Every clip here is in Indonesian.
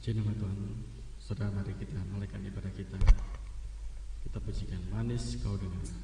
Puji nama Tuhan. Saudara, mari kita mulaikan ibadah kita. Kita pujikan Manis Kau Dengar.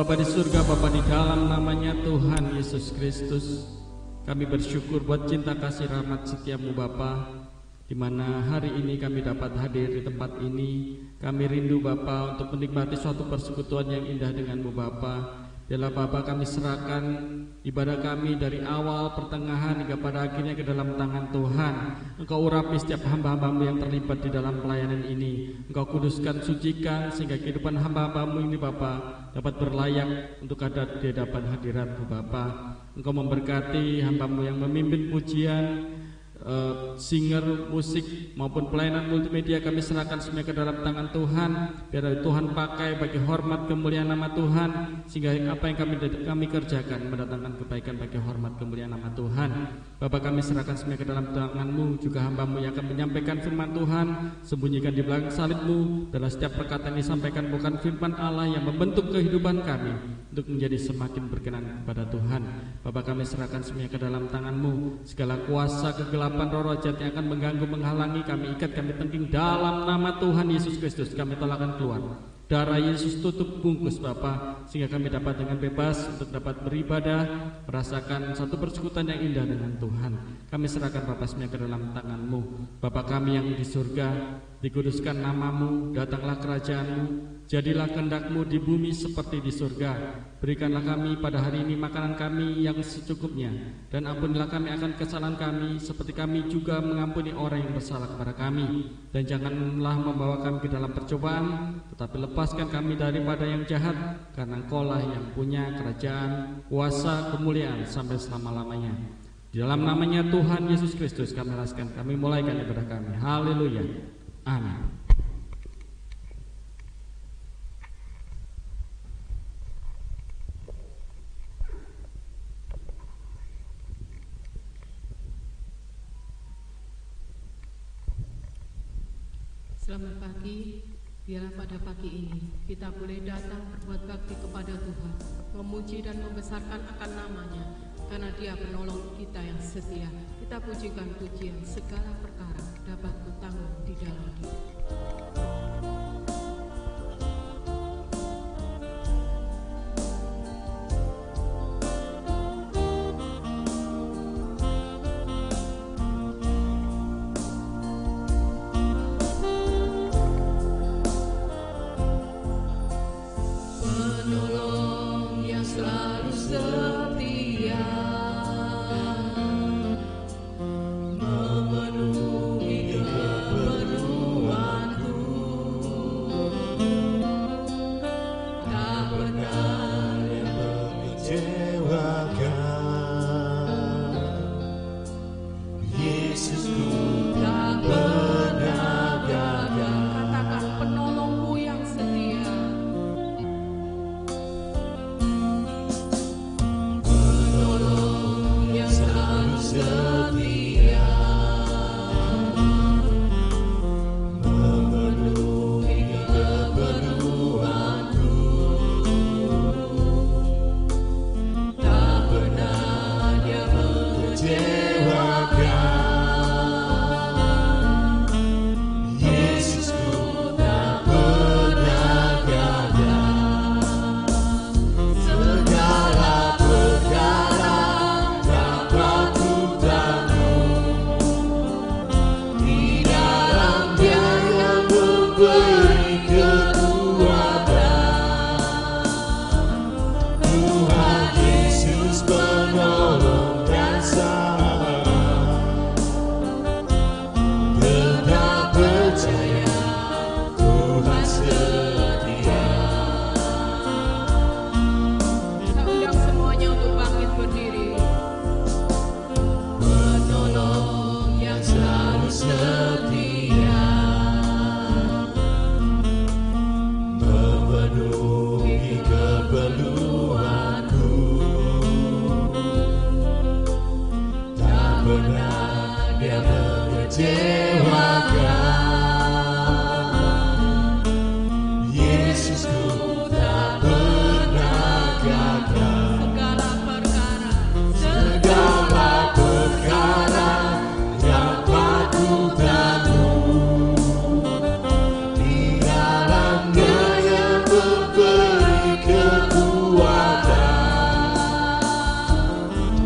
Bapa di surga, Bapa di dalam namanya Tuhan Yesus Kristus, kami bersyukur buat cinta kasih rahmat setiamu Bapa. di mana hari ini kami dapat hadir di tempat ini. Kami rindu Bapa untuk menikmati suatu persekutuan yang indah dengan-Mu Bapa. Biarlah Bapa kami serahkan ibadah kami dari awal, pertengahan hingga pada akhirnya ke dalam tangan Tuhan. Engkau urapi setiap hamba-hamba-Mu yang terlibat di dalam pelayanan ini. Engkau kuduskan, sucikan, sehingga kehidupan hamba-hamba-Mu ini Bapa dapat berlayak untuk ada di hadapan hadirat-Mu Bapa. Engkau memberkati hamba-Mu yang memimpin pujian, singer, musik maupun pelayanan multimedia. Kami serahkan semua ke dalam tangan Tuhan. Biar Tuhan pakai bagi hormat kemuliaan nama Tuhan, sehingga apa yang kami kerjakan mendatangkan kebaikan bagi hormat kemuliaan nama Tuhan. Bapa, kami serahkan semua ke dalam tangan-Mu, juga hamba-Mu yang akan menyampaikan firman Tuhan. Sembunyikan di belakang salib-Mu, dalam setiap perkataan yang disampaikan bukan firman Allah yang membentuk kehidupan kami untuk menjadi semakin berkenan kepada Tuhan. Bapa, kami serahkan semuanya ke dalam tangan-Mu. Segala kuasa kegelapan roh jahat yang akan mengganggu, menghalangi, kami ikat, kami tengking dalam nama Tuhan Yesus Kristus. Kami tolakkan keluar. Darah Yesus tutup bungkus Bapa, sehingga kami dapat dengan bebas untuk dapat beribadah, merasakan satu persekutuan yang indah dengan Tuhan. Kami serahkan Bapa semuanya ke dalam tangan-Mu. Bapa kami yang di surga, dikuduskan nama-Mu, datanglah kerajaan-Mu, jadilah kehendak-Mu di bumi seperti di surga. Berikanlah kami pada hari ini makanan kami yang secukupnya, dan ampunilah kami akan kesalahan kami, seperti kami juga mengampuni orang yang bersalah kepada kami. Dan janganlah membawa kami ke dalam percobaan, tetapi lepaskan kami daripada yang jahat, karena Engkau-lah yang punya kerajaan, kuasa, kemuliaan sampai selama-lamanya. Di dalam namanya Tuhan Yesus Kristus kami laskan, kami mulaikan ibadah kami. Haleluya. Amin. Selamat pagi. Biarlah pada pagi ini kita boleh datang berbuat bakti kepada Tuhan, memuji dan membesarkan akan nama-Nya, karena Dia penolong kita yang setia. Kita pujikan pujian, segala perkara dapat kutanggung di dalam Dia.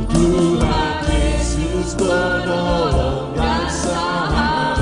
Tuhan Yesus penolong dan sahabat.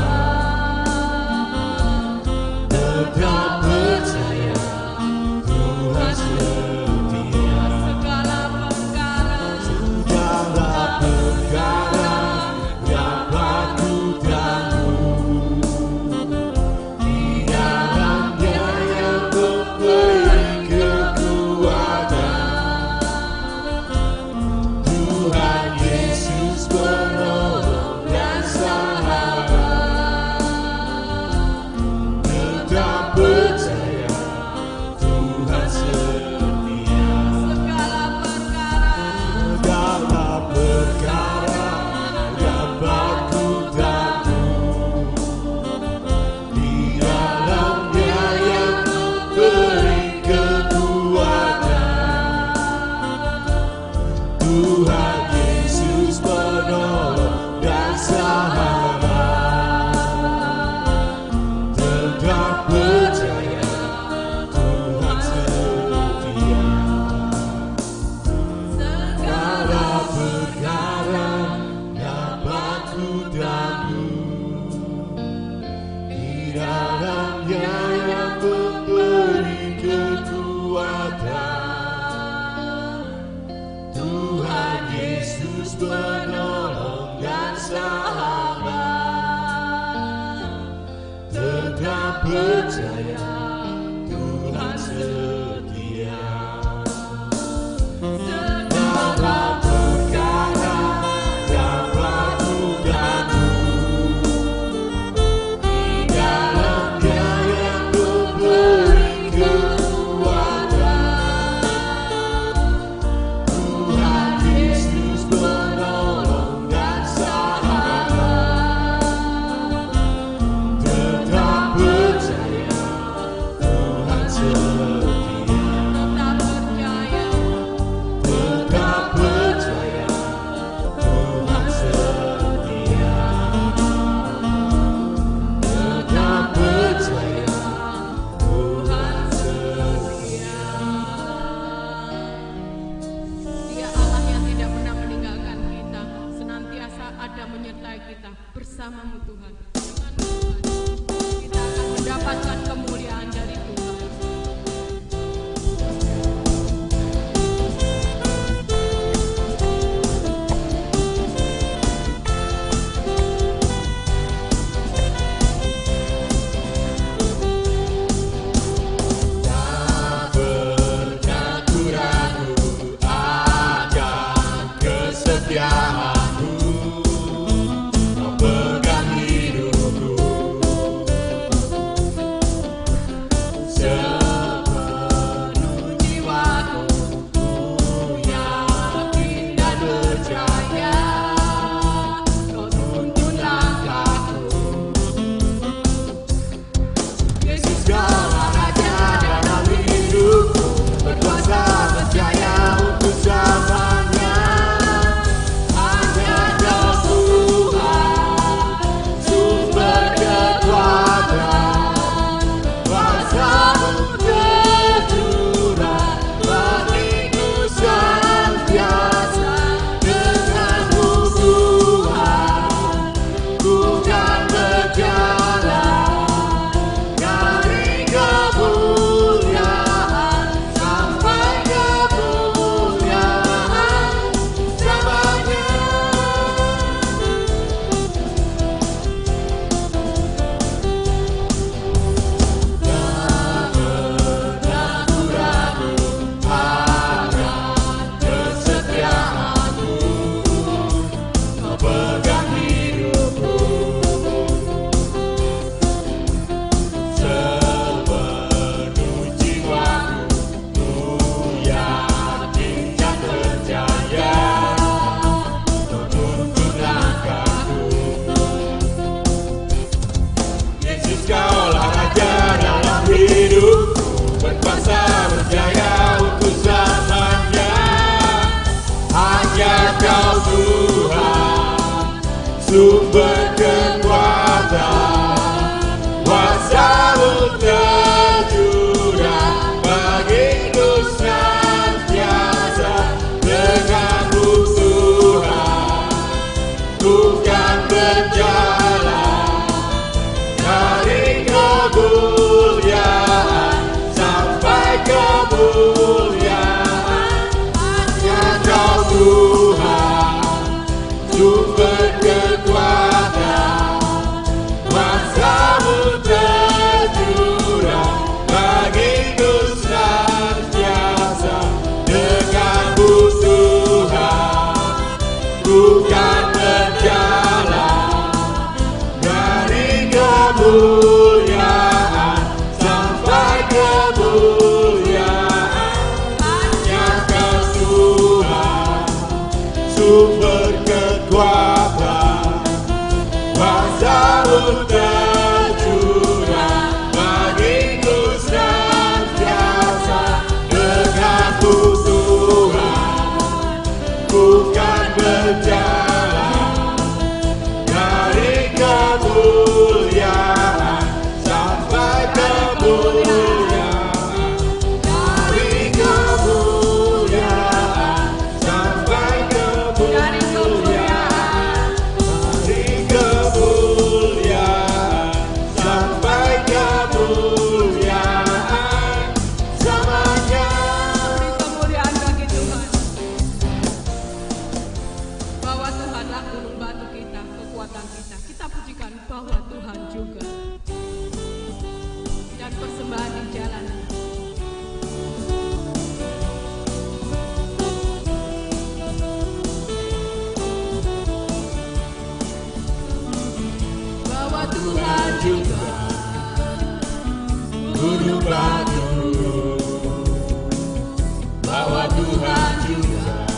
penolong dan sahabat, tetap percaya Tuhan setia. Segala perkara dapat kugandu, di dalam Dia yang memberi kekuatan. Tuhan Yesus penolong dan sahabat, tetap percaya Tuhan setia. Tetap percaya Tuhan setia. Tetap percaya Tuhan setia. Dia Allah yang tidak pernah meninggalkan kita, senantiasa ada menyertai kita. Bersamamu Tuhan, denganmu Tuhan, kita akan mendapatkan kemuliaan dari Tuhan. Tak pernah ku ragu akan kesetiaan-Mu, Kau pegang hidupku. Sepenuh jiwaku ku yakin dan percaya, Kau tuntun langkahku. Yesus Kaulah Raja dalam hidupku, berkuasa berjaya untuk selamanya. Hanya Kau Tuhan, sumber kekuatan, kuasa-Mu tercurah bagiku senantiasa. Dengan-Mu Tuhan, ku kan berjalan dari kemuliaan sampai kemuliaan selamanya. Tak pernah ku ragu akan kesetiaan-Mu, Kau pegang hidupku. Sepenuh jiwaku ku yakin dan percaya, Kau tuntun langkahku. Yesus Kaulah Raja dalam hidupku, berkuasa berjaya untuk selamanya. Hanya Kau Tuhan, sumber kekuatan, kuasa-Mu tercurah bagiku senantiasa. Dengan-Mu Tuhan, ku kan berjalan dari kemuliaan sampai kemuliaan. Hanya Kau Tuhan, sumber kekuatan, kuasa-Mu tercurah bagiku senantiasa. Dengan-Mu Tuhan, ku kan berjalan dari kemuliaan sampai kemuliaan. Hanya Kau Tuhan, sumber kekuatan, kuasa-Mu tercurah bagiku senantiasa. Dengan-Mu Tuhan, ku kan berjalan dari kemuliaan sampai kemuliaan. Dari kemuliaan sampai kemuliaan. Dari kemuliaan Tuhan juga gunung batu, bahwa Tuhan juga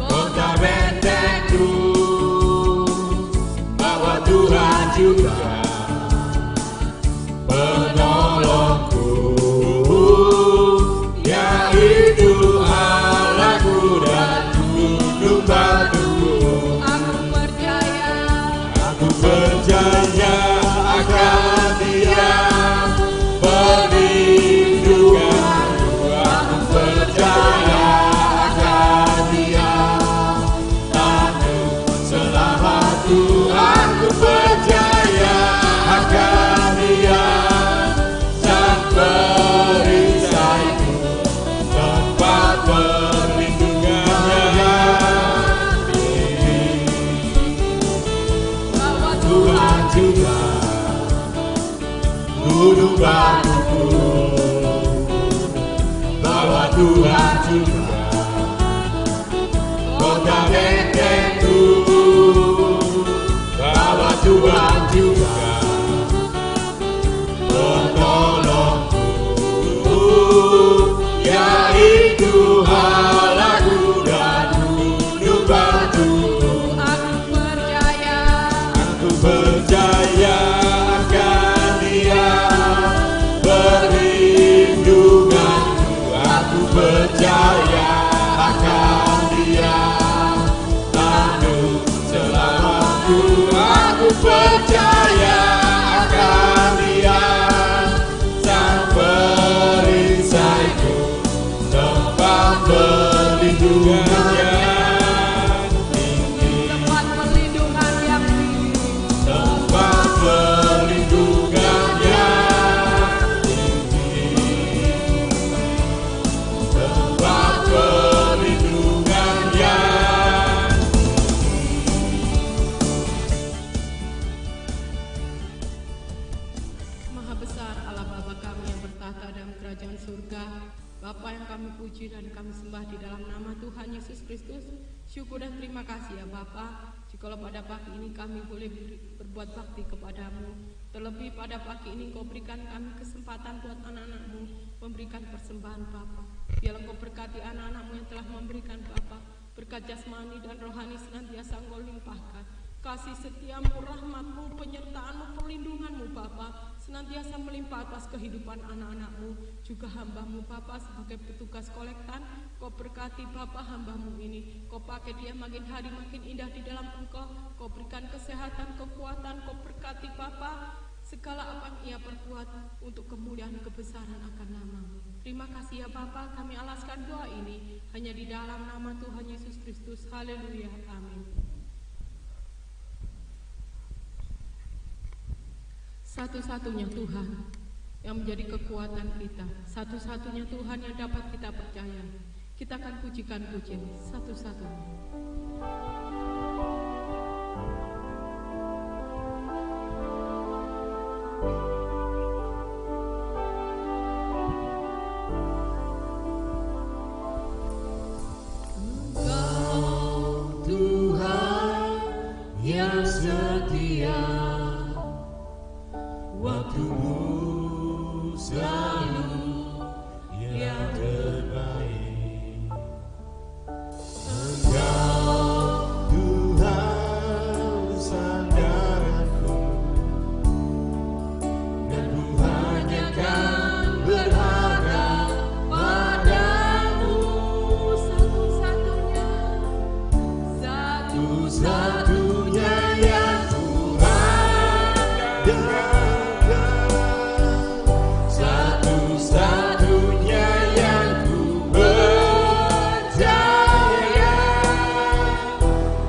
kota bentengku, bahwa Tuhan juga penolongku, yaitu Allahku dan gunung batuku. Aku percaya akan Dia, perlindunganku. Aku percaya akan Dia, tanduk selamatku. Aku percaya akan Dia, sang perisaiku, tempat perlindungannya. Tuhan juga gunung batuku, bahwa Tuhan juga kota bentengku, bahwa Tuhan juga penolongku, yaitu Allahku dan gunung batuku. Aku percaya akan Dia, perlindunganku. Aku percaya akan Dia, tanduk selamatku. Aku percaya akan Dia, sang perisaiku, tempat perlindungannya. Tempat perlindungannya, tempat perlindungannya. Maha besar Allah Bapa kami yang bertahta dalam kerajaan surga, Bapa yang kami puji dan kami sembah di dalam nama Tuhan Yesus Kristus. Syukur dan terima kasih ya Bapa, jikalau pada pagi ini kami boleh berbuat bakti kepadamu. Terlebih pada pagi ini Kau berikan kami kesempatan buat anak-anak-Mu memberikan persembahan Bapa. Biarlah Kau berkati anak-anak-Mu yang telah memberikan Bapa, berkat jasmani dan rohani senantiasa Engkau limpahkan. Kasih setiamu, rahmat-Mu, penyertaan-Mu, perlindungan-Mu Bapa senantiasa melimpah atas kehidupan anak-anak-Mu, juga hamba-Mu Bapa sebagai petugas kolektan. Kau berkati Bapa hamba-Mu ini, Kau pakai dia makin hari makin indah di dalam Engkau. Kau berikan kesehatan, kekuatan, Kau berkati Bapa segala apa yang ia perbuat untuk kemuliaan kebesaran akan nama-Mu. Terima kasih ya Bapa, kami alaskan doa ini hanya di dalam nama Tuhan Yesus Kristus. Haleluya, amin. Satu-satunya Tuhan yang menjadi kekuatan kita, satu-satunya Tuhan yang dapat kita percaya. Kita akan pujikan pujian satu-satunya. Engkau Tuhan yang setia, waktumu selalu yang terbaik. Engkau Tuhan sandaranku, dan ku hanya kan berharap padamu. Satu-satunya yang ku andalkan, satu-satunya yang ku percaya.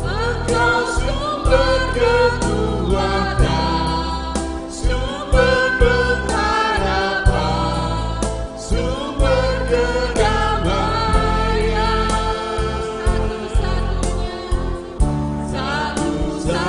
Engkau sumber kekuatan, sumber pengharapan, sumber kedamaian. Satu-satunya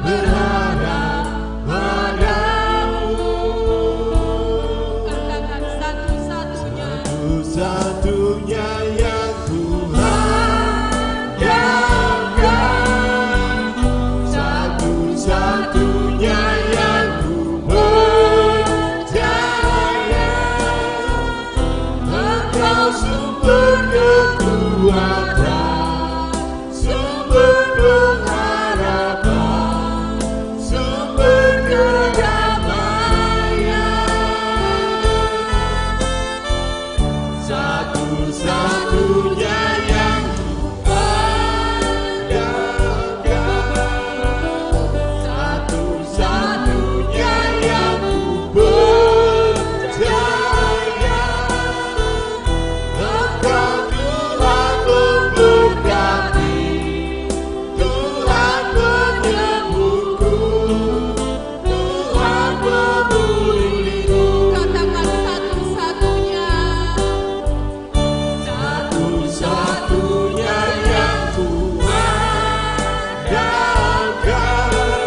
berharap padamu. Katakan satu-satunya. Satu-satunya yang ku harapkan, satu-satunya yang ku percaya. Engkau sumber kekuatan, sumber pengharapan, sumber kedamaian. Satu-satunya yang ku andalkan, satu-satunya yang ku percaya. Engkau Tuhan memberkati, Tuhan menyembuhku, Tuhan memulihku. Katakan satu-satunya. Satu-satunya yang ku andalkan,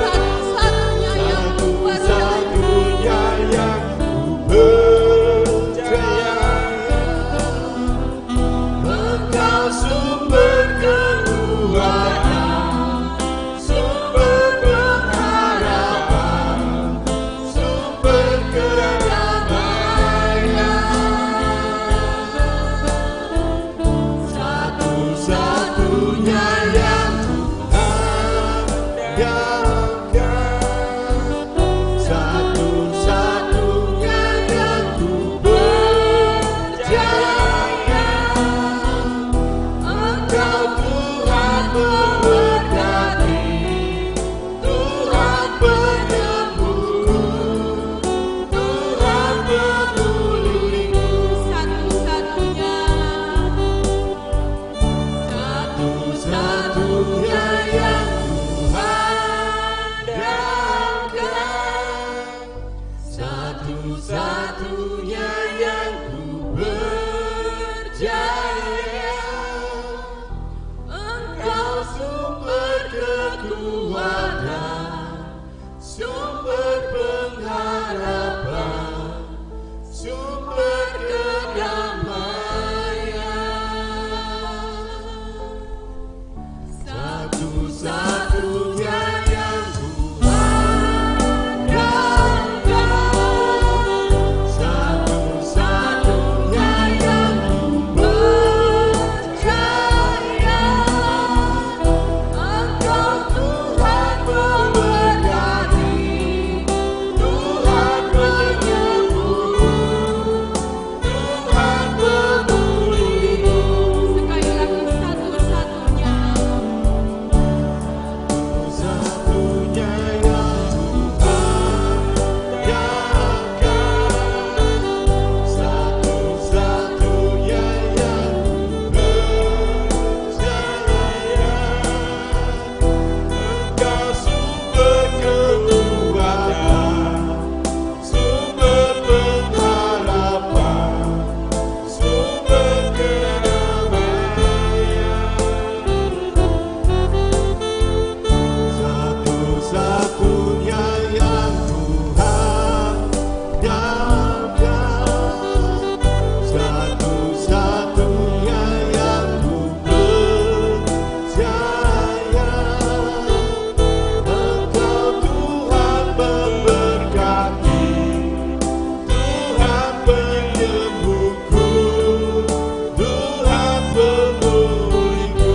Satu-satunya yang ku percaya. satu-satunya yang ku percaya. Engkau sumber kekuatan, sumber pengharapan, sumber kedamaian. Satu-satunya yang ku andalkan, satu-satunya yang ku percaya. Engkau Tuhan memberkati, Tuhan penyembuhku, Tuhan memulihku. Satu-satunya. Satu-satunya yang ku andalkan, satu-satunya yang ku percaya. Engkau sumber kekuatan, sumber pengharapan, sumber kedamaian. Satu-satunya yang ku andalkan, satu-satunya yang ku percaya. Engkau Tuhan memberkati, Tuhan menyembuhku, Tuhan memulihku. Sekali lagi satu-satunya. Satunya yang ku andalkan, satu-satunya yang ku percaya. Engkau sumber kekuatan, sumber pengharapan, sumber kedamaian. Satu-satunya yang ku andalkan, satu-satunya yang ku percaya. Engkau Tuhan memberkati, Tuhan penyembuhku, Tuhan pemulihku.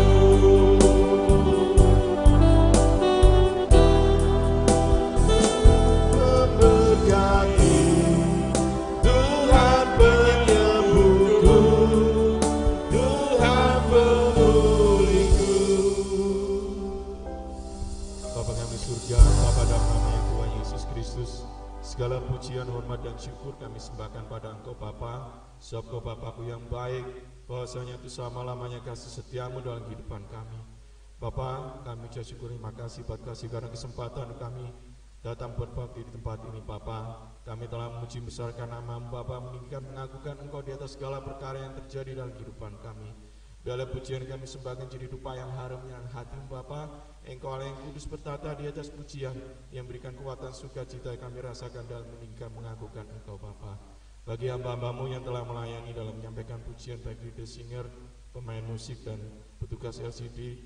Memberkati, Tuhan penyembuhku, Tuhan pemulihku. Bapa kami surga, Bapa dalam nama yang Tuhan Yesus Kristus, segala pujian, hormat dan syukur kami sembahkan pada Engkau Bapa, sebab Kau Bapakku yang baik, bahwasanya itu selama-lamanya kasih setiamu dalam kehidupan kami. Bapa, kami ucap syukur, terima kasih buat kasih karena kesempatan kami datang berbakti di tempat ini Bapa. Kami telah memuji besarkan nama-Mu Bapa, meninggikan mengagukan Engkau di atas segala perkara yang terjadi dalam kehidupan kami. Dalam pujian kami sembahkan jadi dupa yang harum yang hati Bapa. Engkau Allah yang kudus bertata di atas pujian, yang berikan kekuatan sukacita yang kami rasakan dalam meninggikan mengagungkan Engkau Bapa. Bagi hamba-hambamu yang telah melayani dalam menyampaikan pujian, baik leader singer, pemain musik dan petugas LCD,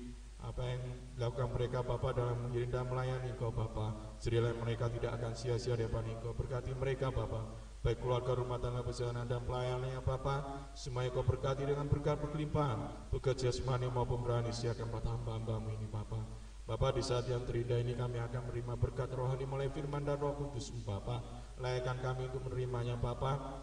apa yang dilakukan mereka Bapa dalam mengiring dan melayani Engkau Bapa, jadilah mereka tidak akan sia-sia di hadapan Engkau. Berkati mereka Bapa, baik keluarga, rumah tangga, perjalanan dan pelayanannya Bapa, semuanya Kau berkati dengan berkat berkelimpahan, bekerja jasmani maupun berani siakan buat hamba-hambamu ini Bapa. Bapa, di saat yang terindah ini kami akan menerima berkat rohani mulai firman dan Roh Kudus Bapa. Layakkan kami untuk menerimanya Bapa.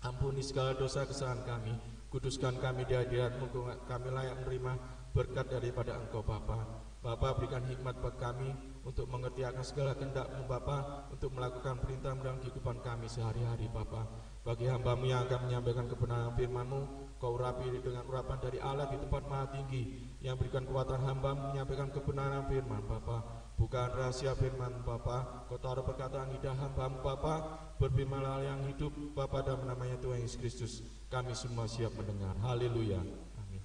Ampuni segala dosa kesalahan kami, kuduskan kami di hadirat-Mu, kami layak menerima berkat daripada Engkau Bapa. Bapa, berikan hikmat buat kami untuk mengerti akan segala kehendak-Mu Bapa, untuk melakukan perintah dalam kehidupan kami sehari-hari Bapa. Bagi hamba-Mu yang akan menyampaikan kebenaran firman-Mu, Kau urapi dengan urapan dari Allah di tempat maha tinggi, yang berikan kekuatan hamba menyampaikan kebenaran firman Bapa. Bukan rahasia firman Bapa, Kau taruh perkataan lidah hamba-Mu Bapa, berfirmanlah yang hidup Bapa, dalam namanya Tuhan Yesus Kristus kami semua siap mendengar. Haleluya. Amin.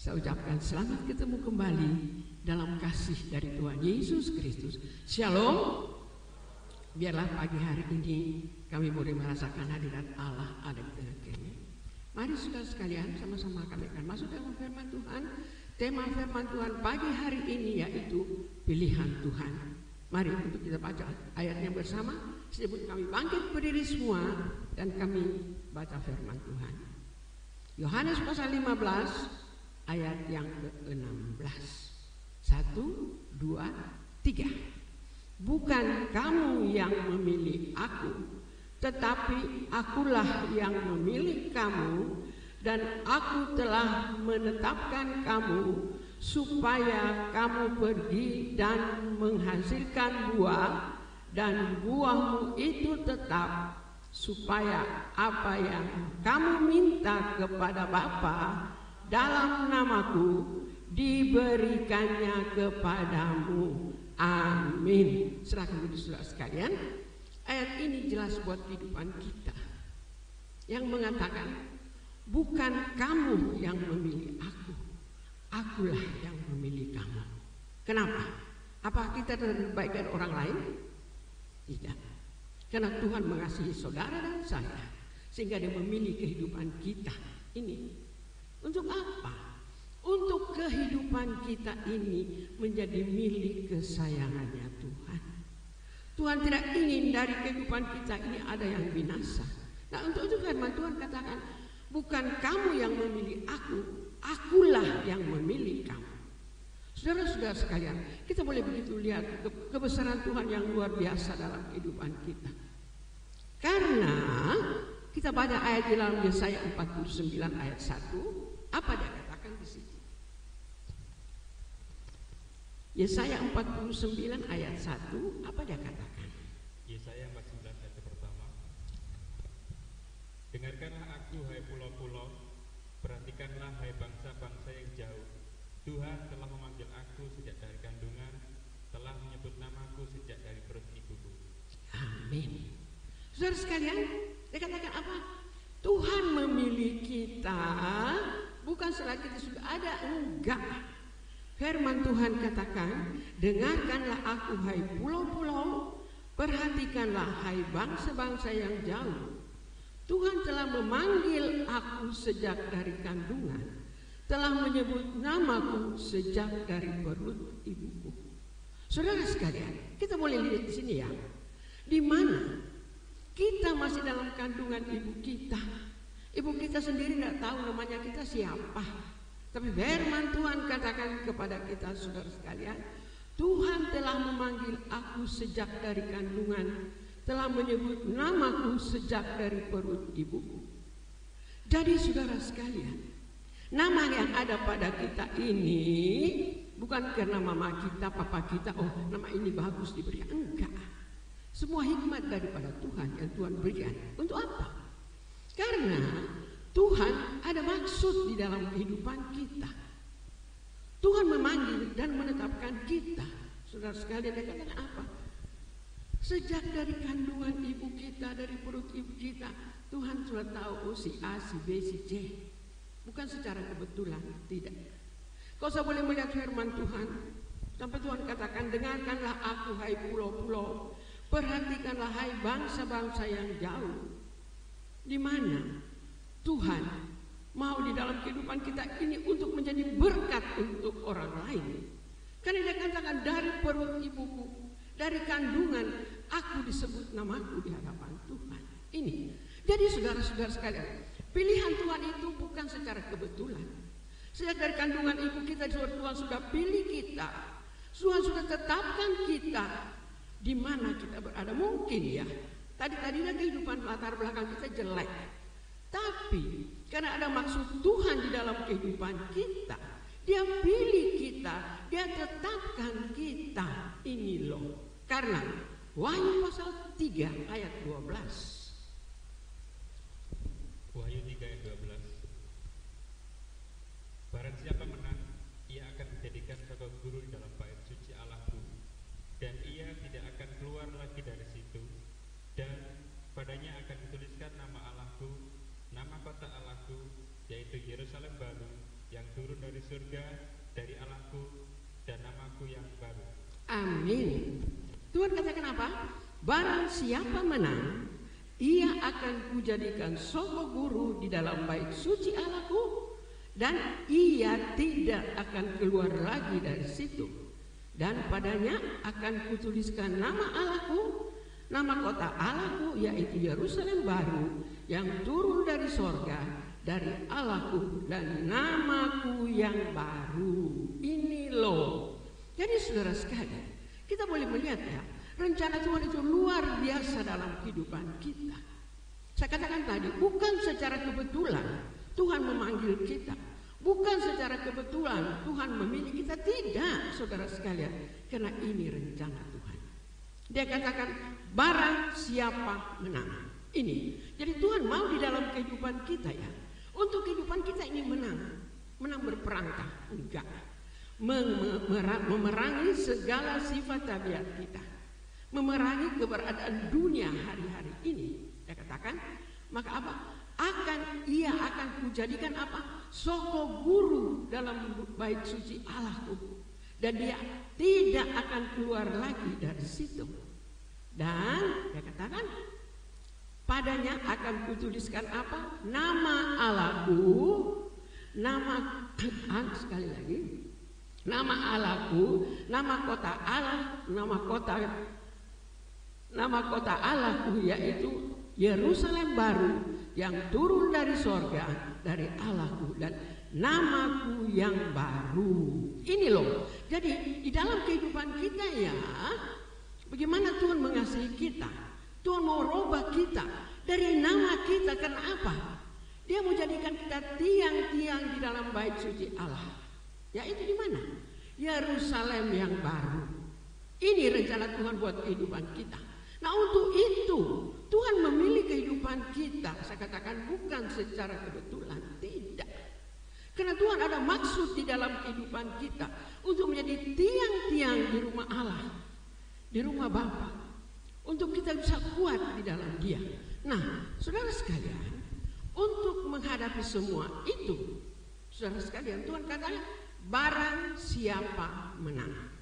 Saya ucapkan selamat ketemu kembali dalam kasih dari Tuhan Yesus Kristus. Shalom. Biarlah pagi hari ini kami boleh merasakan hadirat Allah ada di tengah kami. Mari saudara sekalian, sama-sama kami akan masuk dalam firman Tuhan. Tema firman Tuhan pagi hari ini yaitu pilihan Tuhan. Mari untuk kita baca ayatnya bersama. Sebelum kami bangkit berdiri semua dan kami baca firman Tuhan. Yohanes pasal 15 ayat yang ke-16. 1, 2, 3. Bukan kamu yang memilih aku, tetapi akulah yang memilih kamu, dan aku telah menetapkan kamu supaya kamu pergi dan menghasilkan buah, dan buahmu itu tetap, supaya apa yang kamu minta kepada Bapa dalam namaku diberikannya kepadamu. Amin. Serahkan kepada saudara sekalian. Ayat ini jelas buat kehidupan kita, yang mengatakan bukan kamu yang memilih aku, akulah yang memilih kamu. Kenapa? Apa kita lebih baik dari orang lain? Tidak. Karena Tuhan mengasihi saudara dan saya, sehingga Dia memilih kehidupan kita ini. Untuk apa? Untuk kehidupan kita ini menjadi milik kesayangannya Tuhan. Tuhan tidak ingin dari kehidupan kita ini ada yang binasa. Nah, untuk itu firman Tuhan katakan, bukan kamu yang memilih aku, akulah yang memilih kamu. Saudara-saudara sekalian, kita boleh begitu lihat kebesaran Tuhan yang luar biasa dalam kehidupan kita. Karena kita baca ayat di dalam Yesaya 49 ayat 1. Apa dia katakan di situ? Yesaya 49 ayat 1, apa dia katakan? Yesaya 49 ayat pertama. Dengarkanlah aku, hai pulau-pulau, perhatikanlah, hai bangsa-bangsa yang jauh. Tuhan telah memanggil aku sejak dari kandungan, telah menyebut namaku sejak dari perut ibuku. Amin. Saudara sekalian, dia katakan apa? Tuhan memilih kita, bukan setelah kita sudah ada, enggak. Firman Tuhan katakan, dengarkanlah aku, hai pulau-pulau, perhatikanlah, hai bangsa-bangsa yang jauh. Tuhan telah memanggil aku sejak dari kandungan, telah menyebut namaku sejak dari perut ibuku. Saudara sekalian, kita boleh lihat di sini ya, di mana kita masih dalam kandungan ibu kita. Ibu kita sendiri tidak tahu namanya kita siapa. Tapi firman Tuhan katakan kepada kita, saudara sekalian, Tuhan telah memanggil aku sejak dari kandungan, telah menyebut namaku sejak dari perut ibuku. Jadi saudara sekalian, nama yang ada pada kita ini bukan karena mama kita, papa kita, oh nama ini bagus diberi, enggak. Semua hikmat daripada Tuhan yang Tuhan berikan. Untuk apa? Karena Tuhan ada maksud di dalam kehidupan kita. Tuhan memanggil dan menetapkan kita. Saudara sekalian, dia katakan apa? Sejak dari kandungan ibu kita, dari perut ibu kita, Tuhan sudah tahu si A, si B, si C. Bukan secara kebetulan, tidak. Kau saya boleh melihat firman Tuhan. Sampai Tuhan katakan, dengarkanlah aku hai pulau-pulau. Perhatikanlah hai bangsa-bangsa yang jauh. Di mana Tuhan mau di dalam kehidupan kita ini untuk menjadi berkat untuk orang lain. Karena dia katakan dari perut ibuku, dari kandungan aku disebut namaku di hadapan Tuhan. Ini. Jadi saudara-saudara sekalian, pilihan Tuhan itu bukan secara kebetulan. Sejak dari kandungan ibu kita, Tuhan sudah pilih kita. Tuhan sudah tetapkan kita di mana kita berada. Mungkin ya, tadinya kehidupan latar belakang kita jelek. Tapi karena ada maksud Tuhan di dalam kehidupan kita, Dia pilih kita, Dia tetapkan kita. Ini loh. Karena Wahyu pasal 3 ayat 12. Wahyu 3 ayat 12. Barang siapa menang, ia akan menjadikan satu guru di dalam bait suci Allahku, dan ia tidak akan keluar lagi dari situ, dan padanya akan dituliskan nama Allahku, nama kota Allahku, yaitu Yerusalem baru yang turun dari surga dari Allahku, dan namaku yang baru. Amin. Tuhan katakan apa? Barang siapa menang, ia akan kujadikan soko guru di dalam bait suci Allahku, dan ia tidak akan keluar lagi dari situ. Dan padanya akan kutuliskan nama Allahku, nama kota Allahku, yaitu Yerusalem baru yang turun dari sorga dari Allahku, dan namaku yang baru. Ini loh. Jadi saudara sekalian, kita boleh melihat ya, rencana Tuhan itu luar biasa dalam kehidupan kita. Saya katakan tadi, bukan secara kebetulan Tuhan memanggil kita, bukan secara kebetulan Tuhan memilih kita, tidak saudara sekalian, karena ini rencana Tuhan. Dia katakan barang siapa menang. Ini, jadi Tuhan mau di dalam kehidupan kita ya, untuk kehidupan kita ini menang berperangkah, enggak, memerangi segala sifat tabiat kita, memerangi keberadaan dunia hari-hari ini. Dia katakan, maka apa? Ia akan kujadikan apa? Soko guru dalam bait suci Allahku, dan dia tidak akan keluar lagi dari situ. Dan dia katakan, padanya akan kutuliskan apa? Nama Allahku, sekali lagi, nama Allahku, nama kota Allah, nama kota Allahku, yaitu Yerusalem baru yang turun dari sorga dari Allahku, dan namaku yang baru. Ini loh. Jadi di dalam kehidupan kita ya, bagaimana Tuhan mengasihi kita. Tuhan mau rubah kita dari nama kita. Karena apa? Dia mau jadikan kita tiang-tiang di dalam bait suci Allah. Yaitu di mana? Yerusalem yang baru. Ini rencana Tuhan buat kehidupan kita. Nah, untuk itu Tuhan memilih kehidupan kita. Saya katakan bukan secara kebetulan, tidak. Karena Tuhan ada maksud di dalam kehidupan kita untuk menjadi tiang-tiang di rumah Allah, di rumah Bapa, untuk kita bisa kuat di dalam Dia. Nah, saudara sekalian, untuk menghadapi semua itu, saudara sekalian, Tuhan katakan barang siapa menang.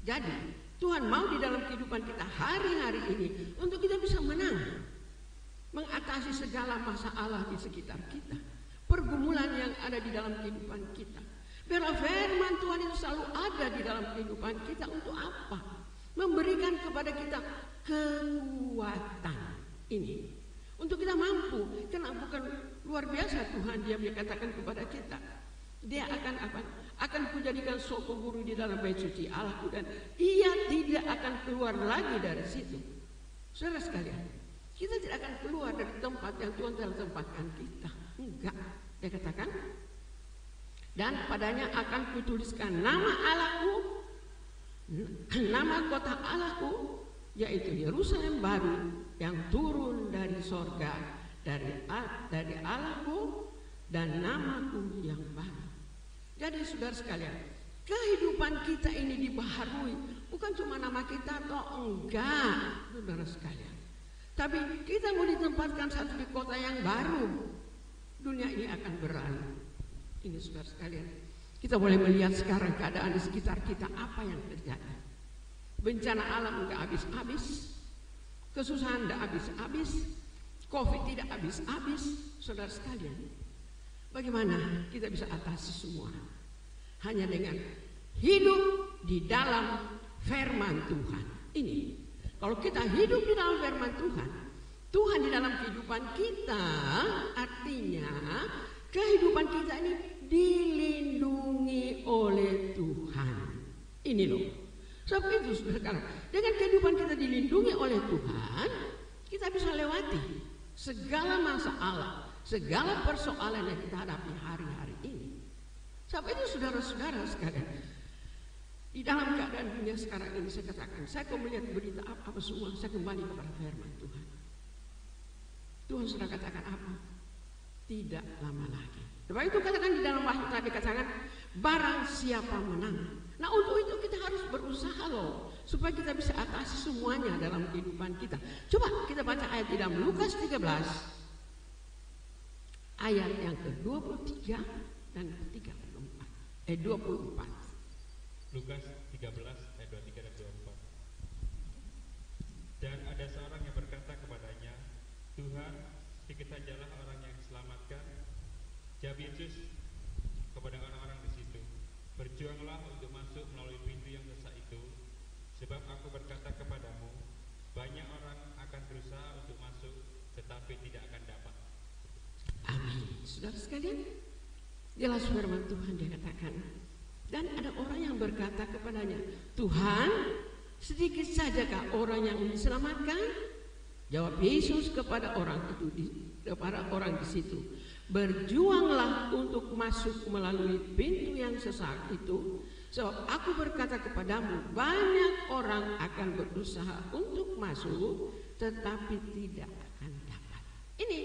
Jadi Tuhan mau di dalam kehidupan kita hari-hari ini untuk kita bisa menang, mengatasi segala masalah di sekitar kita, pergumulan yang ada di dalam kehidupan kita. Biarlah firman Tuhan itu selalu ada di dalam kehidupan kita. Untuk apa? Memberikan kepada kita kekuatan ini, untuk kita mampu. Karena bukan luar biasa Tuhan, Dia katakan kepada kita, Dia akan apa? Akan kujadikan soko guru di dalam bait suci Allahku, dan ia tidak akan keluar lagi dari situ. Saudara sekalian, kita tidak akan keluar dari tempat yang Tuhan telah tempatkan kita. Enggak. Dia katakan, dan padanya akan kutuliskan nama Allahku, nama kota Allahku, yaitu Yerusalem baru yang turun dari sorga, dari Allahku dan namaku yang baru. Jadi saudara sekalian, kehidupan kita ini dibaharui, bukan cuma nama kita atau enggak, saudara sekalian. Tapi kita mau ditempatkan satu di kota yang baru, dunia ini akan berlalu. Ini saudara sekalian, kita boleh melihat sekarang keadaan di sekitar kita, apa yang terjadi. Bencana alam enggak habis-habis, kesusahan enggak habis-habis, COVID tidak habis-habis, saudara sekalian. Bagaimana kita bisa atasi semua? Hanya dengan hidup di dalam firman Tuhan. Ini, kalau kita hidup di dalam firman Tuhan, Tuhan di dalam kehidupan kita, artinya kehidupan kita ini dilindungi oleh Tuhan. Ini loh. Sebab itu saudara, dengan kehidupan kita dilindungi oleh Tuhan, kita bisa lewati segala masalah, segala persoalan yang kita hadapi hari-hari ini. Sebab itu saudara-saudara sekalian, di dalam keadaan dunia sekarang ini saya katakan, saya akan melihat berita apa semua, saya kembali kepada firman Tuhan. Tuhan sudah katakan apa? Tidak lama lagi. Sebab itu katakan di dalam Wahyu tadi katakan, barang siapa menang. Nah untuk itu kita harus berusaha loh, supaya kita bisa atasi semuanya dalam kehidupan kita. Coba kita baca ayat di dalam Lukas 13 ayat yang ke-23 dan ke-24. 24. Lukas 13 ayat 23 dan 24. Dan ada seorang yang berkata kepadanya, Tuhan, sedikit sajalah orang yang diselamatkan. Jawab Yesus kepada orang-orang di situ, berjuanglah untuk masuk melalui pintu yang sesak itu, sebab aku berkata kepadamu, banyak orang akan berusaha untuk masuk, tetapi tidak akan dapat. Amin. Saudara sekalian, jelas firman Tuhan dia katakan. Dan ada orang yang berkata kepadanya, Tuhan, sedikit sajakah orang yang diselamatkan? Jawab Yesus kepada orang itu, kepada orang di situ, berjuanglah untuk masuk melalui pintu yang sesak itu, sebab aku berkata kepadamu, banyak orang akan berusaha untuk masuk, tetapi tidak akan dapat. Ini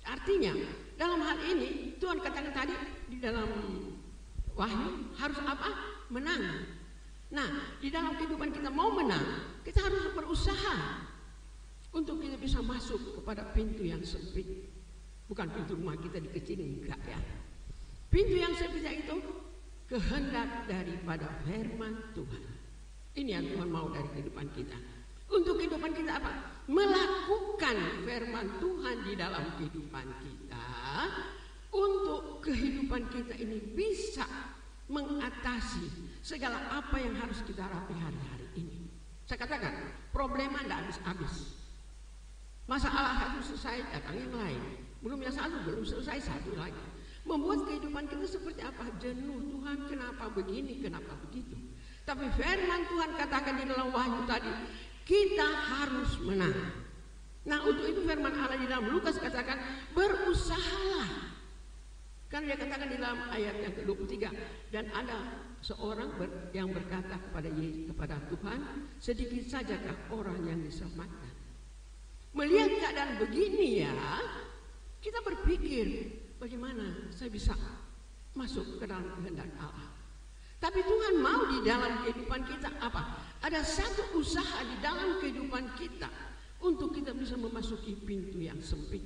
artinya dalam hal ini Tuhan katakan tadi di dalam Wahyu harus apa? Menang. Nah, di dalam kehidupan kita mau menang, kita harus berusaha untuk kita bisa masuk kepada pintu yang sempit. Bukan pintu rumah kita dikecilin, enggak ya. Pintu yang sempit itu kehendak daripada firman Tuhan. Ini yang Tuhan mau dari kehidupan kita. Untuk kehidupan kita apa? Melakukan firman Tuhan di dalam kehidupan kita, untuk kehidupan kita ini bisa mengatasi segala apa yang harus kita hadapi hari-hari ini. Saya katakan, problema tidak habis-habis. Masalah harus selesai, datang yang lain. Belum yang satu, belum selesai, satu lagi. Membuat kehidupan kita seperti apa? Jenuh. Tuhan, kenapa begini, kenapa begitu? Tapi firman Tuhan katakan di dalam Wahyu tadi, kita harus menang. Nah untuk itu firman Allah di dalam Lukas katakan, berusahalah. Karena dia katakan di dalam ayat yang ke-23, dan ada seorang yang berkata kepada Tuhan, sedikit sajakah orang yang diselamatkan. Melihat keadaan begini ya, kita berpikir bagaimana saya bisa masuk ke dalam kehendak Allah. Tapi Tuhan mau di dalam kehidupan kita apa? Ada satu usaha di dalam kehidupan kita untuk kita bisa memasuki pintu yang sempit.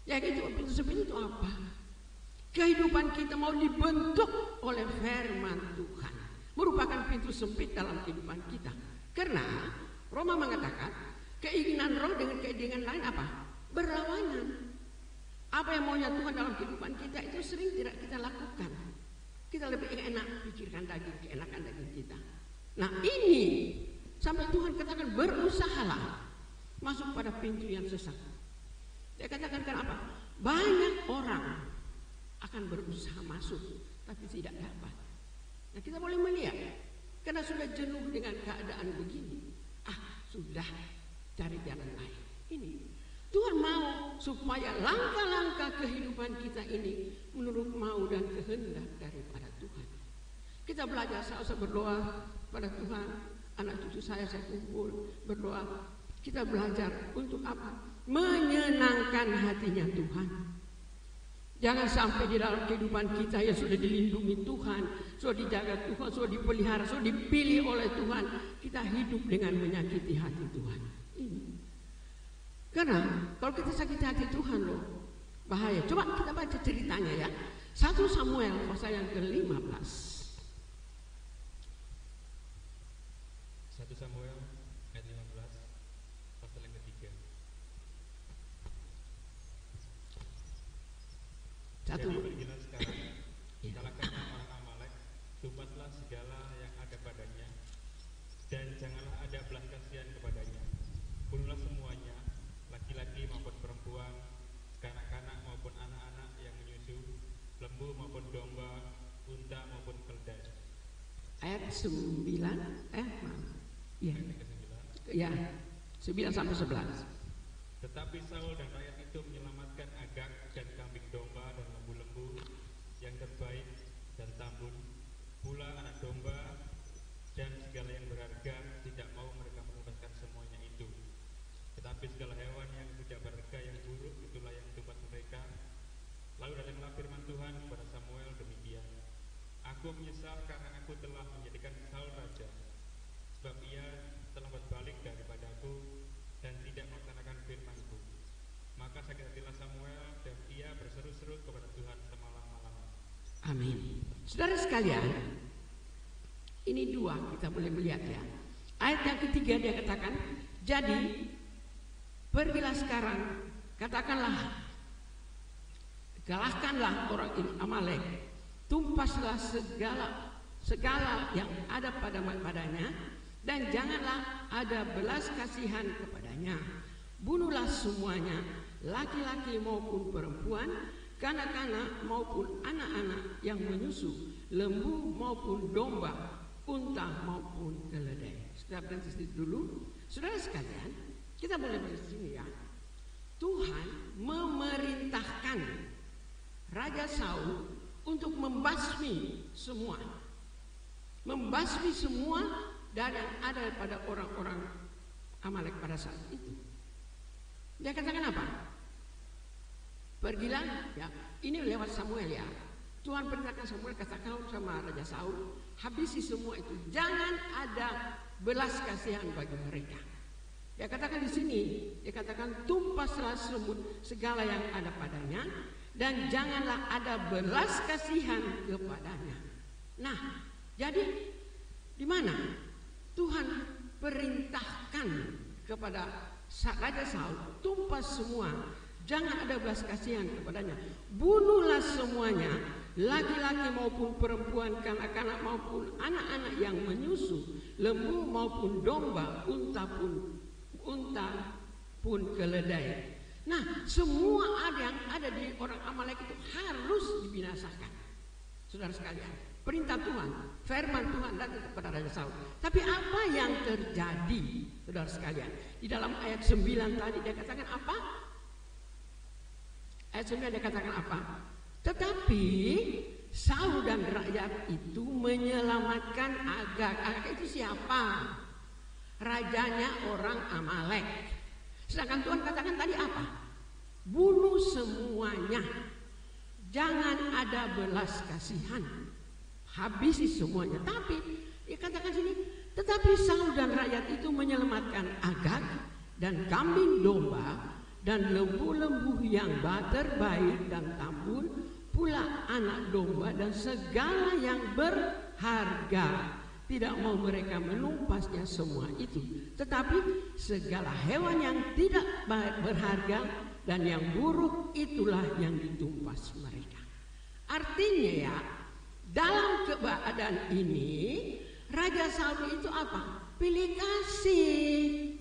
Ya itu pintu sempit itu apa? Kehidupan kita mau dibentuk oleh firman Tuhan, merupakan pintu sempit dalam kehidupan kita. Karena Roma mengatakan keinginan roh dengan keinginan lain apa? Berlawanan. Apa yang maunya Tuhan dalam kehidupan kita itu sering tidak kita lakukan. Kita lebih enak pikirkan daging, keenakan daging kita. Nah ini sampai Tuhan katakan berusahalah masuk pada pintu yang sesak. Dia katakan apa? Banyak orang akan berusaha masuk tapi tidak dapat. Nah kita boleh melihat karena sudah jenuh dengan keadaan begini, sudah cari jalan lain. Ini Tuhan mau supaya langkah-langkah kehidupan kita ini menurut mau dan kehendak daripada Tuhan. Kita belajar selesai berdoa pada Tuhan, anak cucu saya kumpul berdoa. Kita belajar untuk apa? Menyenangkan hatinya Tuhan. Jangan sampai di dalam kehidupan kita yang sudah dilindungi Tuhan, sudah dijaga Tuhan, sudah dipelihara, sudah dipilih oleh Tuhan, kita hidup dengan menyakiti hati Tuhan. Ini. Karena kalau kita sakiti hati Tuhan loh, bahaya. Coba kita baca ceritanya ya. 1 Samuel pasal yang ke-15. 1 Samuel ayat 15 pasal yang ke-3. Jadi pergilah sekarang, kalahkanlah orang Amalek, tumpaslah segala yang ada padanya, dan janganlah ada belas kasihan kepadanya. Bunuhlah semuanya, laki-laki maupun perempuan, kanak-kanak maupun anak-anak yang menyusu, lembu maupun domba, unta maupun keledai. Ayat 9, ya. Ya, 9 sampai 11. Tetapi Saul dan rakyat itu menyelamatkan Agag dan kambing domba dan lembu-lembu yang terbaik dan tambun, pula anak domba dan segala yang berharga. Tidak mau mereka menumpas semuanya itu. Tetapi segala hewan yang tidak berharga yang buruk itulah yang tumpas mereka. Lalu datanglah firman Tuhan kepada Samuel demikian. Aku menyesal karena aku telah menjadikan Saul raja, sebab ia telah berbalik daripadaku dan tidak melaksanakan firman-Ku. Maka sakit hatilah Samuel dan ia berseru-seru kepada Tuhan semalam-malam. Amin. Saudara sekalian, ini dua kita boleh melihat ya. Ayat yang ketiga dia katakan, jadi pergilah sekarang, katakanlah, kalahkanlah orang Amalek, tumpaslah segala yang ada padanya, dan janganlah ada belas kasihan kepadanya. Bunuhlah semuanya, laki-laki maupun perempuan, kanak-kanak maupun anak-anak yang menyusu, lembu maupun domba, unta maupun keledai. Sudah berhenti dulu. Saudara sekalian, kita boleh di sini ya. Tuhan memerintahkan Raja Saul untuk membasmi semua. Membasmi semua dari yang ada pada orang-orang Amalek pada saat itu. Dia katakan apa? Pergilah, ya, ini lewat Samuel ya. Tuhan perintahkan Samuel, katakan sama Raja Saul, habisi semua itu. Jangan ada belas kasihan bagi mereka. Dia katakan di sini, dia katakan tumpaslah segala yang ada padanya, dan janganlah ada belas kasihan kepadanya. Nah, jadi di mana Tuhan perintahkan kepada Raja Saul, tumpas semua, jangan ada belas kasihan kepadanya, bunuhlah semuanya, laki-laki maupun perempuan, kanak-kanak maupun anak-anak yang menyusu, lembu maupun domba, unta pun keledai. Nah, semua yang ada di orang Amalek itu harus dibinasakan. Saudara sekalian, perintah Tuhan, firman Tuhan datang kepada Raja Saul. Tapi apa yang terjadi, saudara sekalian? Di dalam ayat 9 tadi dia katakan apa? Ayat 9 dia katakan apa? Tetapi Saul dan rakyat itu menyelamatkan Agag. Agag itu siapa? Rajanya orang Amalek. Sedangkan Tuhan katakan tadi apa? Bunuh semuanya. Jangan ada belas kasihan. Habisi semuanya. Tapi dia katakan sini, tetapi Saul dan rakyat itu menyelamatkan Agag dan kambing domba dan lembu-lembu yang terbaik dan tambun, pula anak domba dan segala yang berharga. Tidak mau mereka menumpasnya semua itu, tetapi segala hewan yang tidak berharga dan yang buruk itulah yang ditumpas mereka. Artinya ya, dalam keadaan ini Raja Saul itu apa? Pilih kasih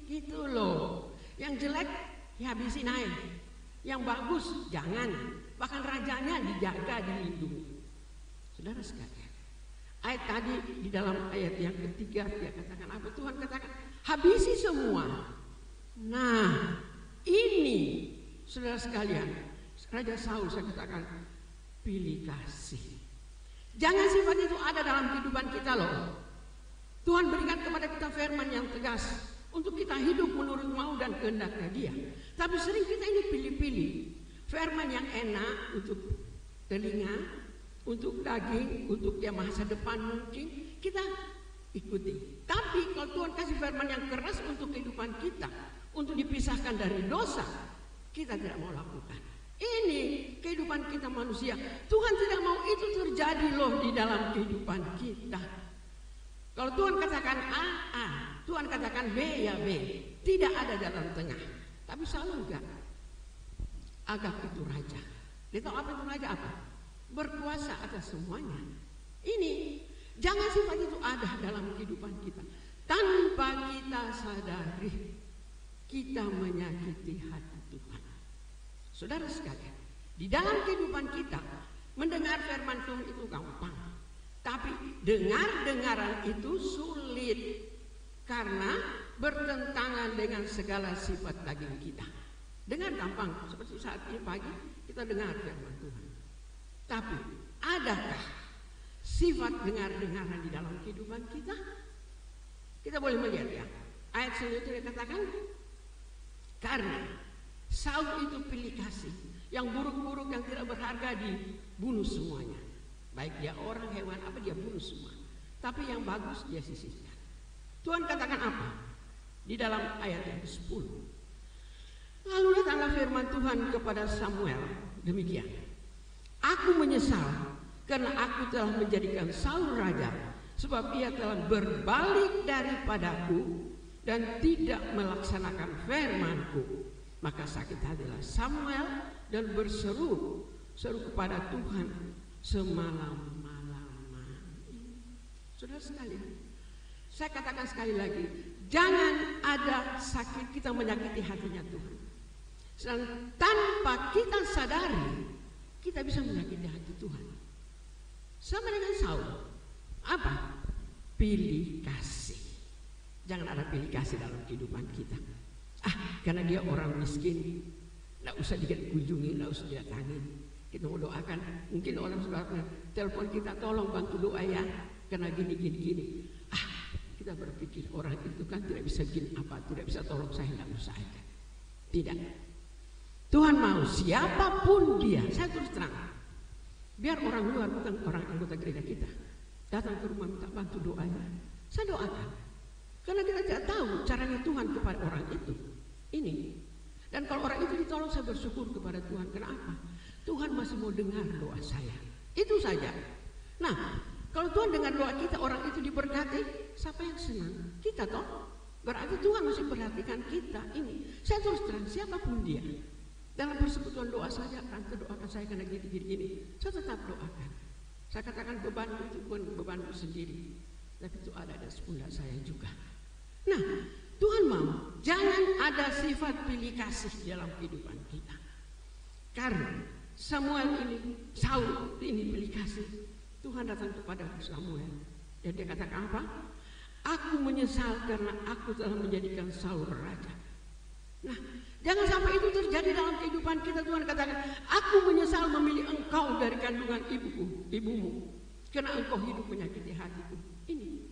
gitu loh. Yang jelek dihabisi naik, yang bagus jangan. Bahkan rajanya dijaga, dilindungi. Saudara sekalian, ayat tadi di dalam ayat yang ketiga dia katakan apa? Tuhan katakan habisi semua. Nah, ini saudara sekalian, Raja Saul saya katakan pilih kasih. Jangan sifat itu ada dalam kehidupan kita loh. Tuhan berikan kepada kita firman yang tegas untuk kita hidup menurut mau dan kehendaknya Dia. Tapi sering kita ini pilih-pilih firman yang enak untuk telinga, untuk daging, untuk dia masa depan mungkin kita ikuti. Tapi kalau Tuhan kasih firman yang keras untuk kehidupan kita, untuk dipisahkan dari dosa, kita tidak mau lakukan. Ini kehidupan kita manusia. Tuhan tidak mau itu terjadi loh di dalam kehidupan kita. Kalau Tuhan katakan A, A. Tuhan katakan B, ya B. Tidak ada jalan tengah. Tapi selalu enggak. Agak itu raja. Dia tahu apa itu raja apa? Berkuasa atas semuanya. Ini, jangan sifat itu ada dalam kehidupan kita. Tanpa kita sadari, kita menyakiti hati Tuhan. Saudara sekalian, di dalam kehidupan kita, mendengar firman Tuhan itu gampang. Tapi dengar-dengaran itu sulit. Karena bertentangan dengan segala sifat daging kita. Dengar gampang, seperti saat ini pagi kita dengar firman Tuhan. Tapi adakah sifat dengar-dengaran di dalam kehidupan kita? Kita boleh melihat ya. Ayat selanjutnya dikatakan, karena Saul itu pilih kasih, yang buruk-buruk yang tidak berharga dibunuh semuanya. Baik dia orang, hewan, apa dia bunuh semua. Tapi yang bagus dia sisihkan. Tuhan katakan apa? Di dalam ayat yang ke-10. Lalu datanglah firman Tuhan kepada Samuel, demikian. Aku menyesal karena aku telah menjadikan Saul raja, sebab ia telah berbalik daripadaku dan tidak melaksanakan firman-Ku. Maka sakit hatilah Samuel dan seru kepada Tuhan semalam-malaman. Saudara sekalian, saya katakan sekali lagi, jangan ada sakit kita menyakiti hatinya Tuhan. Dan tanpa kita sadari, kita bisa menyakiti hati Tuhan. Sama dengan Saul. Apa? Pilih kasih. Jangan ada pilih kasih dalam kehidupan kita. Karena dia orang miskin, tidak usah dikunjungi, tidak usah didatangi. Kita mau doakan. Mungkin orang sudah telepon kita, tolong bantu doa ya, karena gini. Kita berpikir orang itu kan tidak bisa gini apa, tidak bisa tolong saya, tidak usah aja. Tidak. Tuhan mau siapapun dia, saya terus terang. Biar orang luar, bukan orang anggota gereja kita, datang ke rumah minta bantu doanya, saya doakan. Karena kita tidak tahu caranya Tuhan kepada orang itu. Ini. Dan kalau orang itu ditolong, saya bersyukur kepada Tuhan. Kenapa? Tuhan masih mau dengar doa saya. Itu saja. Nah, kalau Tuhan dengar doa kita, orang itu diberkati, siapa yang senang? Kita toh. Berarti Tuhan masih perhatikan kita. Ini. Saya terus terang, siapapun dia. Dalam persekutuan doa saja, tante doakan saya karena gini. Saya tetap doakan. Saya katakan beban itu bukan bebanku sendiri, tapi itu ada di pundak saya juga. Nah, Tuhan mau jangan ada sifat pilih kasih dalam kehidupan kita. Karena Saul ini pilih kasih. Tuhan datang kepada Samuel dan dia katakan apa? Aku menyesal karena aku telah menjadikan Saul raja. Nah, jangan sampai itu terjadi dalam kehidupan kita. Tuhan katakan, aku menyesal memilih engkau dari kandungan ibumu, karena engkau hidup menyakiti hatiku. Ini.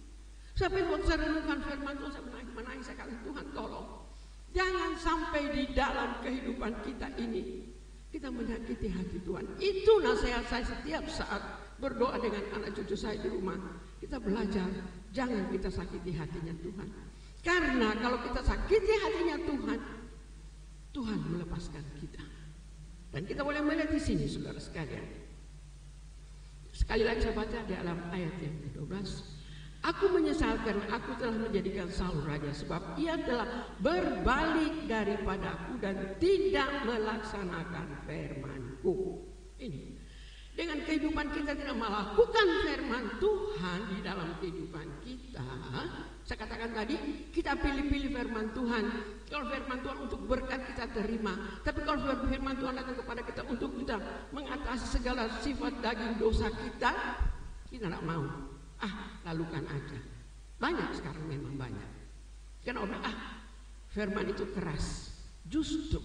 Sampai waktu saya renungkan firman Tuhan, saya menangis, saya kata, Tuhan tolong. Jangan sampai di dalam kehidupan kita ini, kita menyakiti hati Tuhan. Itu nasihat saya setiap saat berdoa dengan anak cucu saya di rumah. Kita belajar, jangan kita sakiti hatinya Tuhan. Karena kalau kita sakiti hatinya Tuhan, Tuhan melepaskan kita. Dan kita boleh melihat di sini, saudara sekalian. Sekali lagi saya baca di dalam ayat yang ke-12. Aku menyesal karena aku telah menjadikan Saul raja, sebab ia telah berbalik daripadaku dan tidak melaksanakan firman-Ku. Ini. Dengan kehidupan kita tidak melakukan firman Tuhan di dalam kehidupan kita. Saya katakan tadi, kita pilih-pilih firman Tuhan. Kalau firman Tuhan untuk berkat kita terima. Tapi kalau firman Tuhan datang kepada kita untuk kita mengatasi segala sifat daging dosa kita tidak mau. Lalukan aja. Banyak sekarang, memang banyak. Karena orang firman itu keras. Justru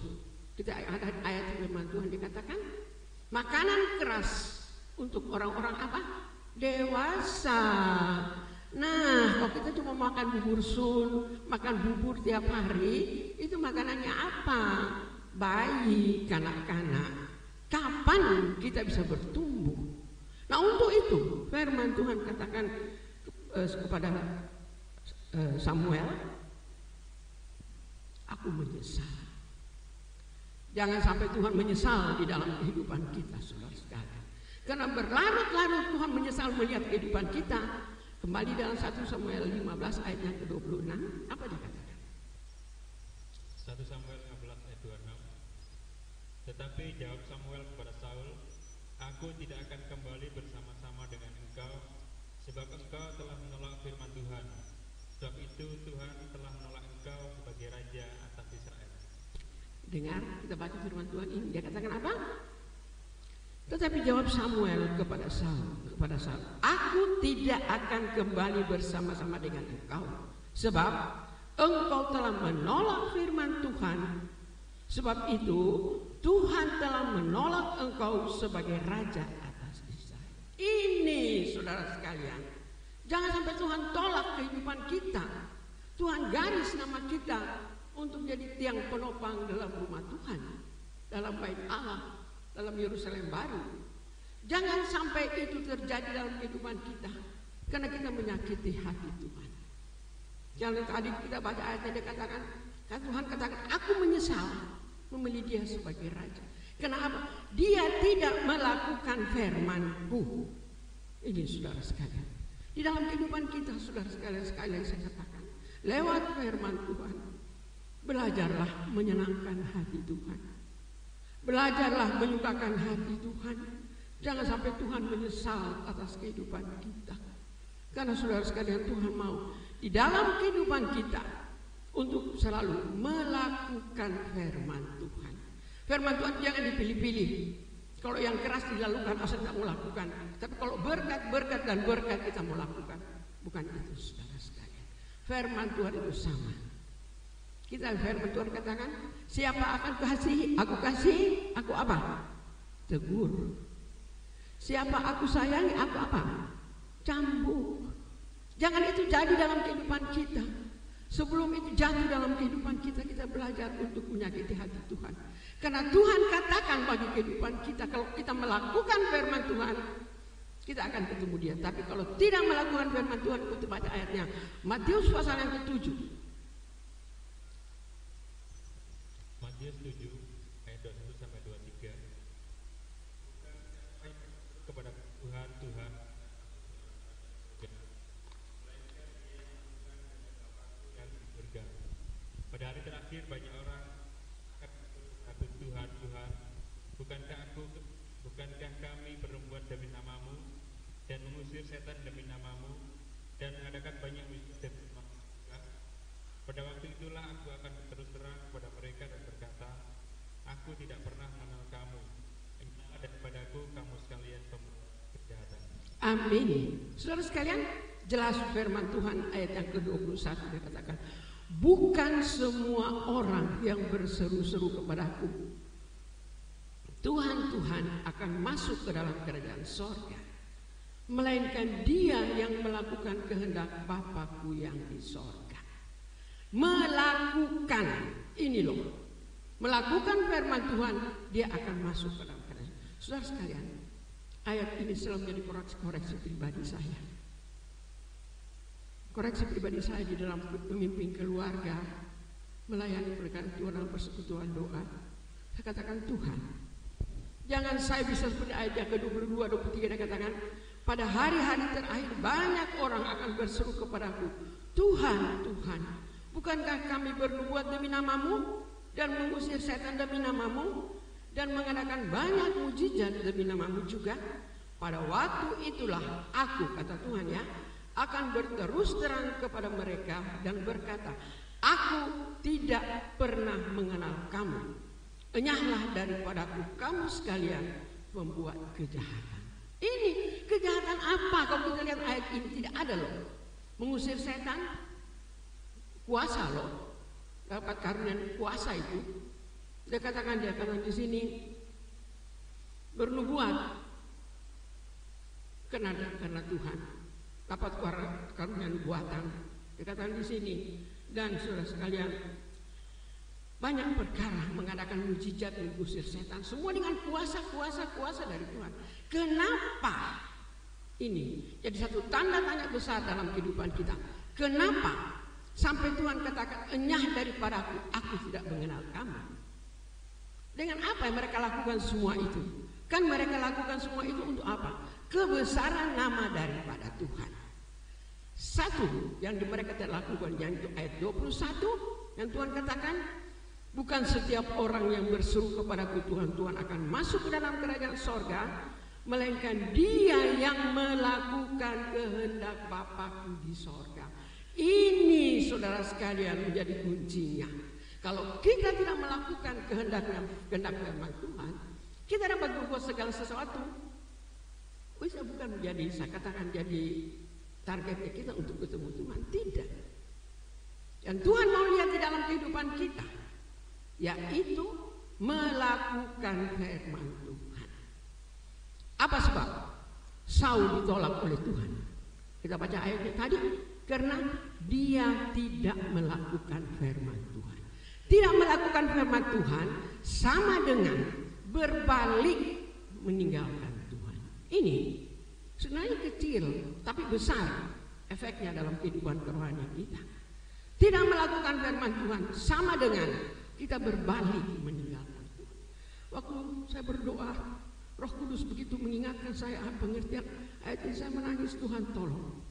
kita ada ayat firman Tuhan dikatakan makanan keras untuk orang-orang apa? Dewasa. Nah, kalau kita cuma makan bubur sun, makan bubur tiap hari, itu makanannya apa? Bayi, kanak-kanak. Kapan kita bisa bertumbuh? Nah, untuk itu firman Tuhan katakan kepada Samuel, aku menyesal. Jangan sampai Tuhan menyesal di dalam kehidupan kita, saudara sekalian. Karena berlarut-larut Tuhan menyesal melihat kehidupan kita. Kembali dalam 1 Samuel 15 ayat yang ke-26, apa dikatakan? 1 Samuel 15 ayat 26. Tetapi jawab Samuel kepada Saul, aku tidak akan kembali bersama-sama dengan engkau, sebab engkau telah menolak firman Tuhan. Sebab itu Tuhan telah menolak engkau sebagai raja atas Israel. Dengar, kita baca firman Tuhan ini. Dia katakan apa? Tetapi jawab Samuel kepada Saul, aku tidak akan kembali bersama-sama dengan engkau, sebab engkau telah menolak firman Tuhan. Sebab itu Tuhan telah menolak engkau sebagai raja atas Israel. Ini saudara sekalian, jangan sampai Tuhan tolak kehidupan kita. Tuhan garis nama kita untuk jadi tiang penopang dalam rumah Tuhan, dalam bait Allah, dalam Yerusalem baru. Jangan sampai itu terjadi dalam kehidupan kita, karena kita menyakiti hati Tuhan. Jangan tadi kita baca ayatnya, dia katakan, Tuhan katakan, aku menyesal memilih dia sebagai raja. Kenapa? Dia tidak melakukan firman-Ku. Ini saudara sekalian, di dalam kehidupan kita, saudara sekalian, sekali lagi saya katakan, lewat firman Tuhan, belajarlah menyenangkan hati Tuhan. Belajarlah menyukakan hati Tuhan. Jangan sampai Tuhan menyesal atas kehidupan kita. Karena saudara sekalian, Tuhan mau di dalam kehidupan kita untuk selalu melakukan firman Tuhan. Firman Tuhan jangan dipilih-pilih. Kalau yang keras dilakukan, asal tak mau lakukan. Tapi kalau berkat dan berkat kita mau lakukan. Bukan itu saudara sekalian. Firman Tuhan itu sama. Kita firman Tuhan katakan, siapa akan kasihi? Aku kasih, aku apa? Tegur. Siapa aku sayangi, aku apa? Cambuk. Jangan itu jadi dalam kehidupan kita. Sebelum itu jatuh dalam kehidupan kita, kita belajar untuk menyakiti hati Tuhan. Karena Tuhan katakan bagi kehidupan kita, kalau kita melakukan firman Tuhan, kita akan ketemu dia. Tapi kalau tidak melakukan firman Tuhan, kita baca ayatnya, Matius pasal yang ke-7. Matius 7 ayat 21 sampai 23. Kepada Tuhan yang di surga. Pada hari terakhir banyak orang akan Tuhan, bukankah kami berbuat demi namamu dan mengusir setan demi namamu dan mengadakan banyak mujizat demi namamu? Pada waktu itulah aku akan terus terang kepada mereka dan berkata, aku tidak pernah mengenal kamu. Daripadaku kamu sekalian kejahatan. Amin. Saudara sekalian, jelas firman Tuhan ayat yang ke-21 dia katakan, bukan semua orang yang berseru-seru kepadaku, Tuhan akan masuk ke dalam kerajaan sorga, melainkan dia yang melakukan kehendak Bapa-Ku yang di sorga. Melakukan, ini loh, melakukan firman Tuhan, dia akan masuk ke dalam kerajaan. Saudara sekalian, ayat ini selalu menjadi koreksi pribadi saya. Koreksi pribadi saya di dalam memimpin keluarga, melayani perkara Tuhan dalam persekutuan doa. Saya katakan, Tuhan, jangan saya bisa seperti ayat yang ke-22, 23 dia katakan, pada hari-hari terakhir banyak orang akan berseru kepadaku, Tuhan, bukankah kami bernubuat demi namamu dan mengusir setan demi namamu dan mengadakan banyak mujizat demi namamu juga? Pada waktu itulah aku, kata Tuhan ya, akan berterus terang kepada mereka dan berkata, aku tidak pernah mengenal kamu. Enyahlah daripadaku kamu sekalian membuat kejahatan. Ini kejahatan apa? Kalau kita lihat ayat ini tidak ada loh. Mengusir setan, kuasa loh. Dapat karunia kuasa itu. Dia katakan di sini bernubuat karena Tuhan. dapat karunia nubuatan. Dikatakan di sini, dan saudara sekalian, banyak perkara mengadakan mujizat mengusir setan, semua dengan kuasa dari Tuhan. Kenapa ini jadi satu tanda tanya besar dalam kehidupan kita? Kenapa sampai Tuhan katakan, enyah daripadaku, aku tidak mengenal kamu? Dengan apa yang mereka lakukan semua itu? Kan mereka lakukan semua itu untuk apa? Kebesaran nama daripada Tuhan. Satu yang mereka tidak lakukan, yang itu ayat 21 yang Tuhan katakan, bukan setiap orang yang berseru kepadaku Tuhan, Tuhan akan masuk ke dalam kerajaan sorga, melainkan dia yang melakukan kehendak Bapa-Ku di sorga. Ini saudara sekalian menjadi kuncinya. Kalau kita tidak melakukan kehendak firman Tuhan, kita dapat berbuat segala sesuatu. Bisa bukan menjadi, saya katakan, jadi targetnya kita untuk ketemu Tuhan. Tidak. Yang Tuhan mau lihat di dalam kehidupan kita, yaitu melakukan firman Tuhan. Apa sebab Saul ditolak oleh Tuhan? Kita baca ayatnya tadi, karena dia tidak melakukan firman Tuhan. Tidak melakukan firman Tuhan sama dengan berbalik meninggalkan Tuhan. Ini sebenarnya kecil tapi besar efeknya dalam kehidupan kerohanian kita. Tidak melakukan firman Tuhan sama dengan kita berbalik meninggalkan Tuhan. Waktu saya berdoa, Roh Kudus begitu mengingatkan saya pengertian ayat ini, saya menangis, Tuhan tolong.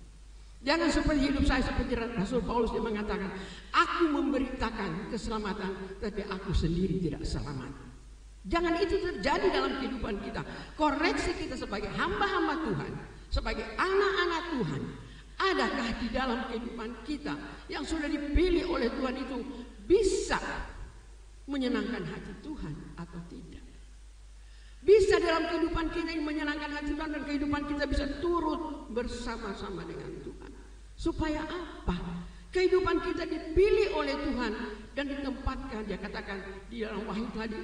Jangan seperti hidup saya seperti Rasul Paulus yang mengatakan, aku memberitakan keselamatan, tapi aku sendiri tidak selamat. Jangan itu terjadi dalam kehidupan kita. Koreksi kita sebagai hamba-hamba Tuhan, sebagai anak-anak Tuhan. Adakah di dalam kehidupan kita yang sudah dipilih oleh Tuhan itu bisa menyenangkan hati Tuhan atau tidak? Bisa dalam kehidupan kita ini menyenangkan hati Tuhan, dan kehidupan kita bisa turut bersama-sama dengan Tuhan. Supaya apa? Kehidupan kita dipilih oleh Tuhan dan ditempatkan, dia katakan di dalam wahyu tadi,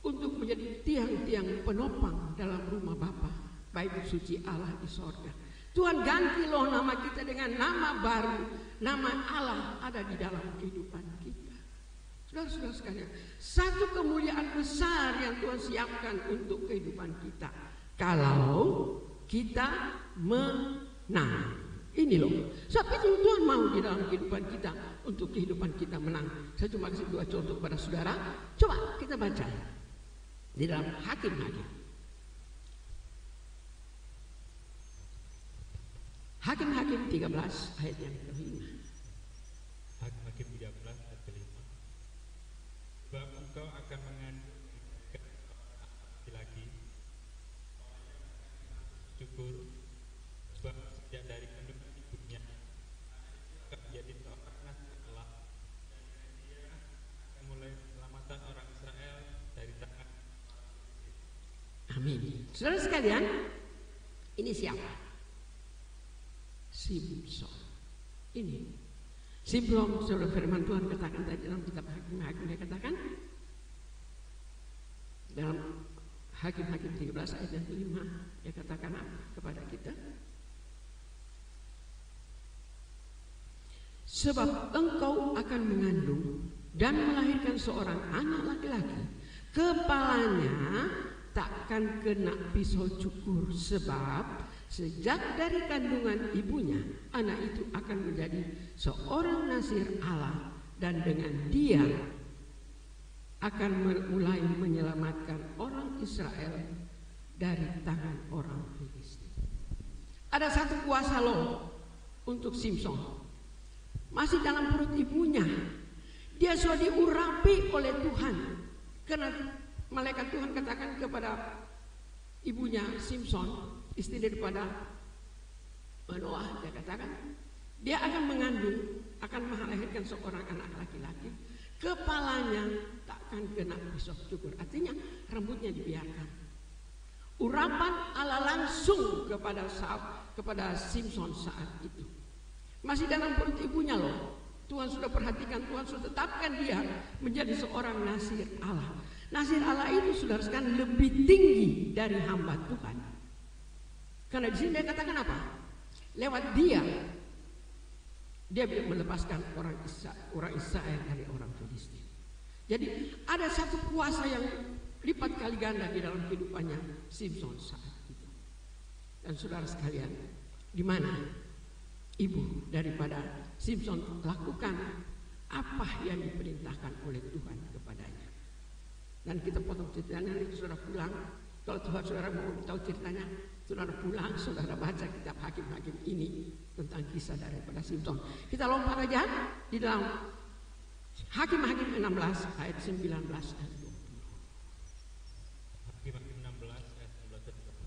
untuk menjadi tiang-tiang penopang dalam rumah Bapa, bait suci Allah di sorga. Tuhan ganti loh nama kita dengan nama baru, nama Allah ada di dalam kehidupan kita. Saudara-saudara sekalian, satu kemuliaan besar yang Tuhan siapkan untuk kehidupan kita kalau kita menang. Ini loh, sebab itu Tuhan mau di dalam kehidupan kita, untuk kehidupan kita menang. Saya cuma kasih 2 contoh kepada saudara. Coba kita baca di dalam Hakim-Hakim. Hakim-Hakim 13 ayat yang ke-5. Hakim-Hakim 13 ayat ke-5. Sebab engkau akan mengandung laki-laki, syukur, sebab sejak dari kandungan ibunya akan menjadi seorang nasib Allah, dan dia akan mulai keselamatan orang Israel dari tangan. Amin. Saudara sekalian, ini siapa? Simson. Ini Simson, saudara, firman Tuhan katakan tadi dalam kitab Hakim-Hakim, dia katakan dalam Hakim-Hakim 13 ayat yang ke-5, dia katakan apa kepada kita? Sebab engkau akan mengandung dan melahirkan seorang anak laki-laki, kepalanya takkan kena pisau cukur, sebab sejak dari kandungan ibunya anak itu akan menjadi seorang nazir Allah, dan dengan dia akan mulai menyelamatkan orang Israel dari tangan orang Filistin. Ada satu kuasa loh untuk Simson. Masih dalam perut ibunya, dia sudah diurapi oleh Tuhan, karena malaikat Tuhan katakan kepada ibunya Simson, istri daripada Manoah, dia katakan dia akan mengandung, akan melahirkan seorang anak laki-laki, kepalanya takkan kena pisau cukur. Artinya rambutnya dibiarkan. Urapan Allah langsung kepada Simson saat itu. Masih dalam perut ibunya loh. Tuhan sudah perhatikan, Tuhan sudah tetapkan dia menjadi seorang nazir Allah. Nazir Allah itu, saudara sekalian, lebih tinggi dari hamba Tuhan. Karena di sini dia katakan apa? Lewat dia bisa melepaskan orang Israel dari orang Filistin. Jadi ada satu kuasa yang lipat kali ganda di dalam kehidupannya Simson saat itu. Dan saudara sekalian, di mana ibu daripada Simson lakukan apa yang diperintahkan oleh Tuhan kepadanya. Dan kita potong ceritanya, nanti saudara pulang. Kalau Tuhan saudara mau tahu ceritanya, saudara pulang, saudara baca kitab Hakim-Hakim ini tentang kisah daripada Simson. Kita lompat aja di dalam Hakim-Hakim 16 ayat 19 dan 20. Hakim-Hakim 16 ayat 19 dan 20.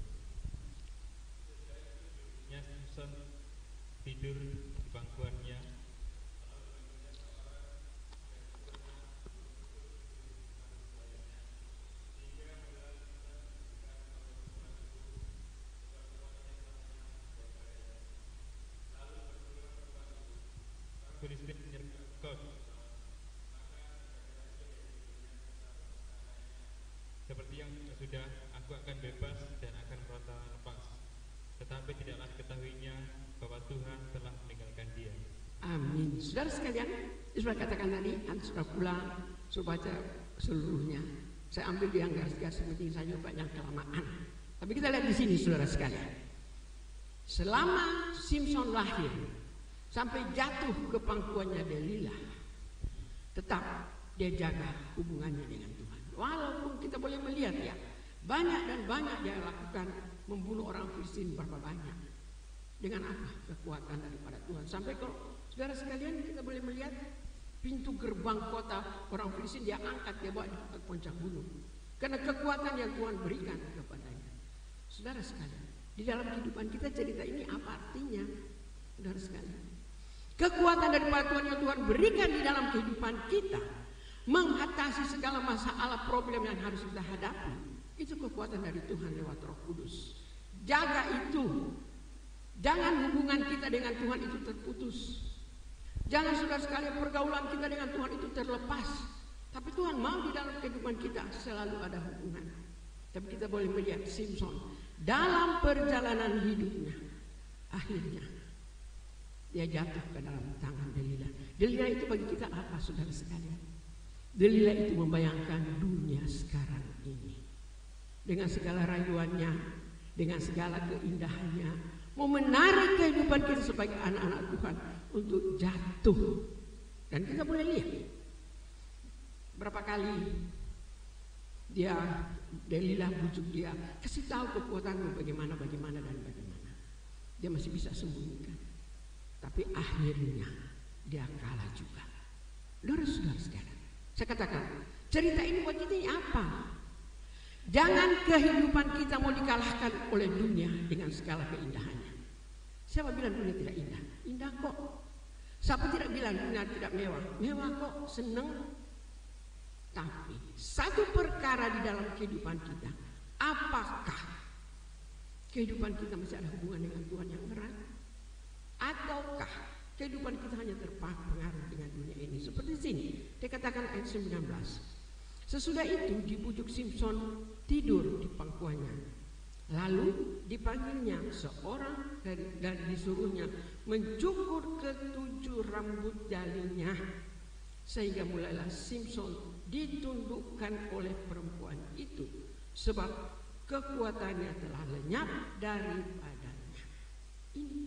Simson tidur di pangkuannya. Filistin menyerang Kos. Seperti yang sudah, aku akan bebas dan akan merata lepas. Tetapi tidaklah diketahuinya bahwa Tuhan telah meninggalkan dia. Amin. Saudara sekalian, sudah katakan tadi, nanti sudah pulang, sudah baca seluruhnya. Saya ambil yang garis-garis penting saja, banyak kelamaan. Tapi kita lihat di sini, saudara sekalian. Selama Simson lahir sampai jatuh ke pangkuannya Delilah, tetap dia jaga hubungannya dengan Tuhan. Walaupun kita boleh melihat ya, banyak dia lakukan, membunuh orang Filistin berapa banyak. Dengan apa? Kekuatan daripada Tuhan. Sampai kalau saudara sekalian kita boleh melihat pintu gerbang kota orang Filistin dia angkat, dia bawa di puncak gunung. Karena kekuatan yang Tuhan berikan kepadanya. Saudara sekalian, di dalam kehidupan kita cerita ini apa artinya? Saudara sekalian, kekuatan daripada Tuhan yang Tuhan berikan di dalam kehidupan kita mengatasi segala masalah problem yang harus kita hadapi. Itu kekuatan dari Tuhan lewat Roh Kudus. Jaga itu. Jangan hubungan kita dengan Tuhan itu terputus. Jangan saudara sekalian pergaulan kita dengan Tuhan itu terlepas. Tapi Tuhan mau di dalam kehidupan kita selalu ada hubungan. Tapi kita boleh melihat Simson dalam perjalanan hidupnya, akhirnya dia jatuh ke dalam tangan Delilah. Delilah itu bagi kita apa, saudara sekalian? Delilah itu membayangkan dunia sekarang ini. Dengan segala rayuannya, dengan segala keindahannya, mau menarik kehidupan kita sebagai anak-anak Tuhan untuk jatuh. Dan kita boleh lihat berapa kali Delilah bujuk dia, kasih tahu kekuatanmu bagaimana. Dia masih bisa sembunyikan. Tapi akhirnya dia kalah juga. Saudara sekalian, saya katakan, cerita ini buat kita ini apa? Jangan kehidupan kita mau dikalahkan oleh dunia dengan segala keindahannya. Siapa bilang dunia tidak indah? Indah kok. Siapa tidak bilang dunia tidak mewah? Mewah kok, senang. Tapi satu perkara di dalam kehidupan kita, apakah kehidupan kita masih ada hubungan dengan Tuhan yang erat? Ataukah kehidupan kita hanya terpengaruh dengan dunia ini? Seperti sini, dikatakan ayat 19. Sesudah itu dibujuk Simson tidur di pangkuannya. Lalu dipanggilnya seorang dan disuruhnya mencukur ke-7 rambut jalinya. Sehingga mulailah Simson ditundukkan oleh perempuan itu, sebab kekuatannya telah lenyap daripadanya. Ini,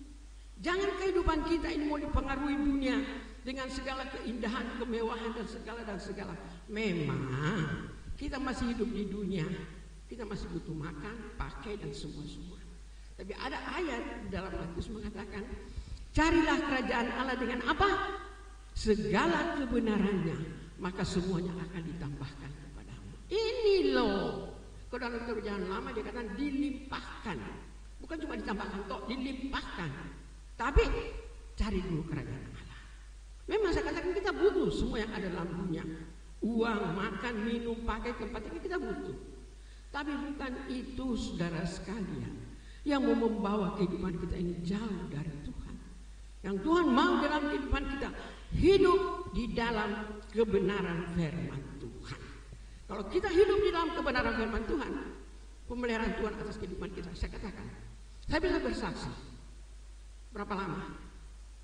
jangan kehidupan kita ini mau dipengaruhi dunia dengan segala keindahan, kemewahan dan segala. Memang kita masih hidup di dunia, kita masih butuh makan, pakai dan semua. Tapi ada ayat di dalam Matius mengatakan, carilah kerajaan Allah dengan apa? Segala kebenarannya, maka semuanya akan ditambahkan kepadamu. Ini loh, kalau dalam perjanjian lama dia katakan dilimpahkan, bukan cuma ditambahkan, dilimpahkan. Tapi cari dulu kerajaan Allah. Memang saya katakan kita butuh semua yang ada dalam dunia, uang, makan, minum, pakai, tempat ini kita butuh. Tapi bukan itu, saudara sekalian, yang mau membawa kehidupan kita ini jauh dari Tuhan. Yang Tuhan mau dalam kehidupan kita hidup di dalam kebenaran firman Tuhan. Kalau kita hidup di dalam kebenaran firman Tuhan, pemeliharaan Tuhan atas kehidupan kita, saya katakan, saya bisa bersaksi Berapa lama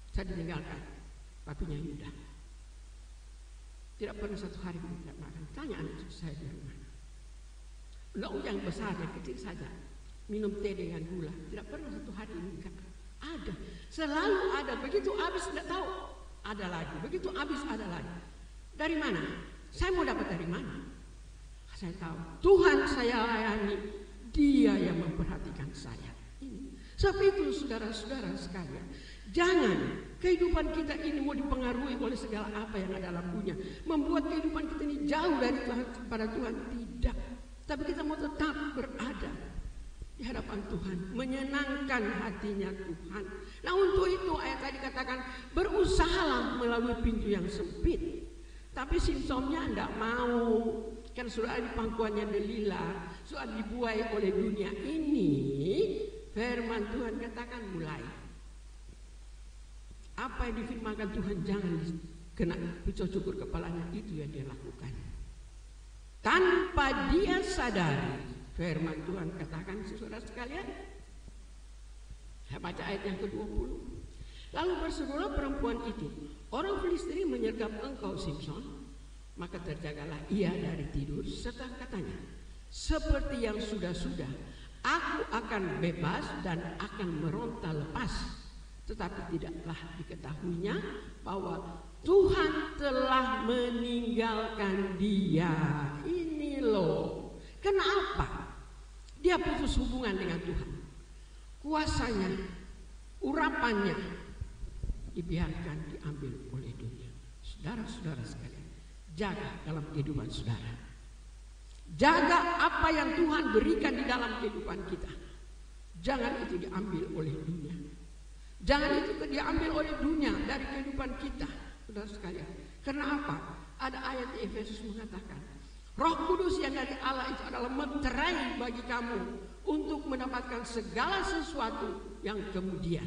saya ditinggalkan papinya Yuda? Tidak pernah satu hari pun tidak makan. Tanya anak cucu saya di rumah. Lauk yang besar dan kecil saja, minum teh dengan gula, tidak pernah satu hari ini kan? Ada, selalu ada. Begitu habis tidak tahu, ada lagi. Begitu habis ada lagi. Dari mana? Saya mau dapat dari mana? Saya tahu Tuhan saya layani, Dia yang memperhatikan saya. Sebab itu saudara-saudara sekalian, jangan kehidupan kita ini mau dipengaruhi oleh segala apa yang ada dalam dunia, membuat kehidupan kita ini jauh dari Tuhan kepada Tuhan. Tidak, tapi kita mau tetap berada di hadapan Tuhan, menyenangkan hatinya Tuhan. Nah, untuk itu ayat tadi katakan berusahalah melalui pintu yang sempit. Tapi Simpsonnya tidak mau, kan sudah di pangkuannya Delila, sudah dibuai oleh dunia ini. Firman Tuhan katakan mulai. Apa yang difirmankan Tuhan jangan kena pisau cukur kepalanya, itu yang dia lakukan. Tanpa dia sadari, firman Tuhan katakan saudara sekalian. Saya baca ayat yang ke-20. Lalu berserulah perempuan itu, orang Filistini menyergap engkau Simpson, maka terjagalah ia dari tidur serta katanya, seperti yang sudah-sudah, aku akan bebas dan akan meronta lepas. Tetapi tidaklah diketahuinya bahwa Tuhan telah meninggalkan dia. Ini loh, kenapa dia putus hubungan dengan Tuhan? Kuasanya, urapannya dibiarkan diambil oleh dunia. Saudara-saudara sekalian, jaga dalam kehidupan saudara. Jaga apa yang Tuhan berikan di dalam kehidupan kita. Jangan itu diambil oleh dunia. Jangan itu diambil oleh dunia dari kehidupan kita, saudara sekalian. Karena apa? Ada ayat di Efesus mengatakan, Roh Kudus yang dari Allah itu adalah meterai bagi kamu untuk mendapatkan segala sesuatu yang kemudian.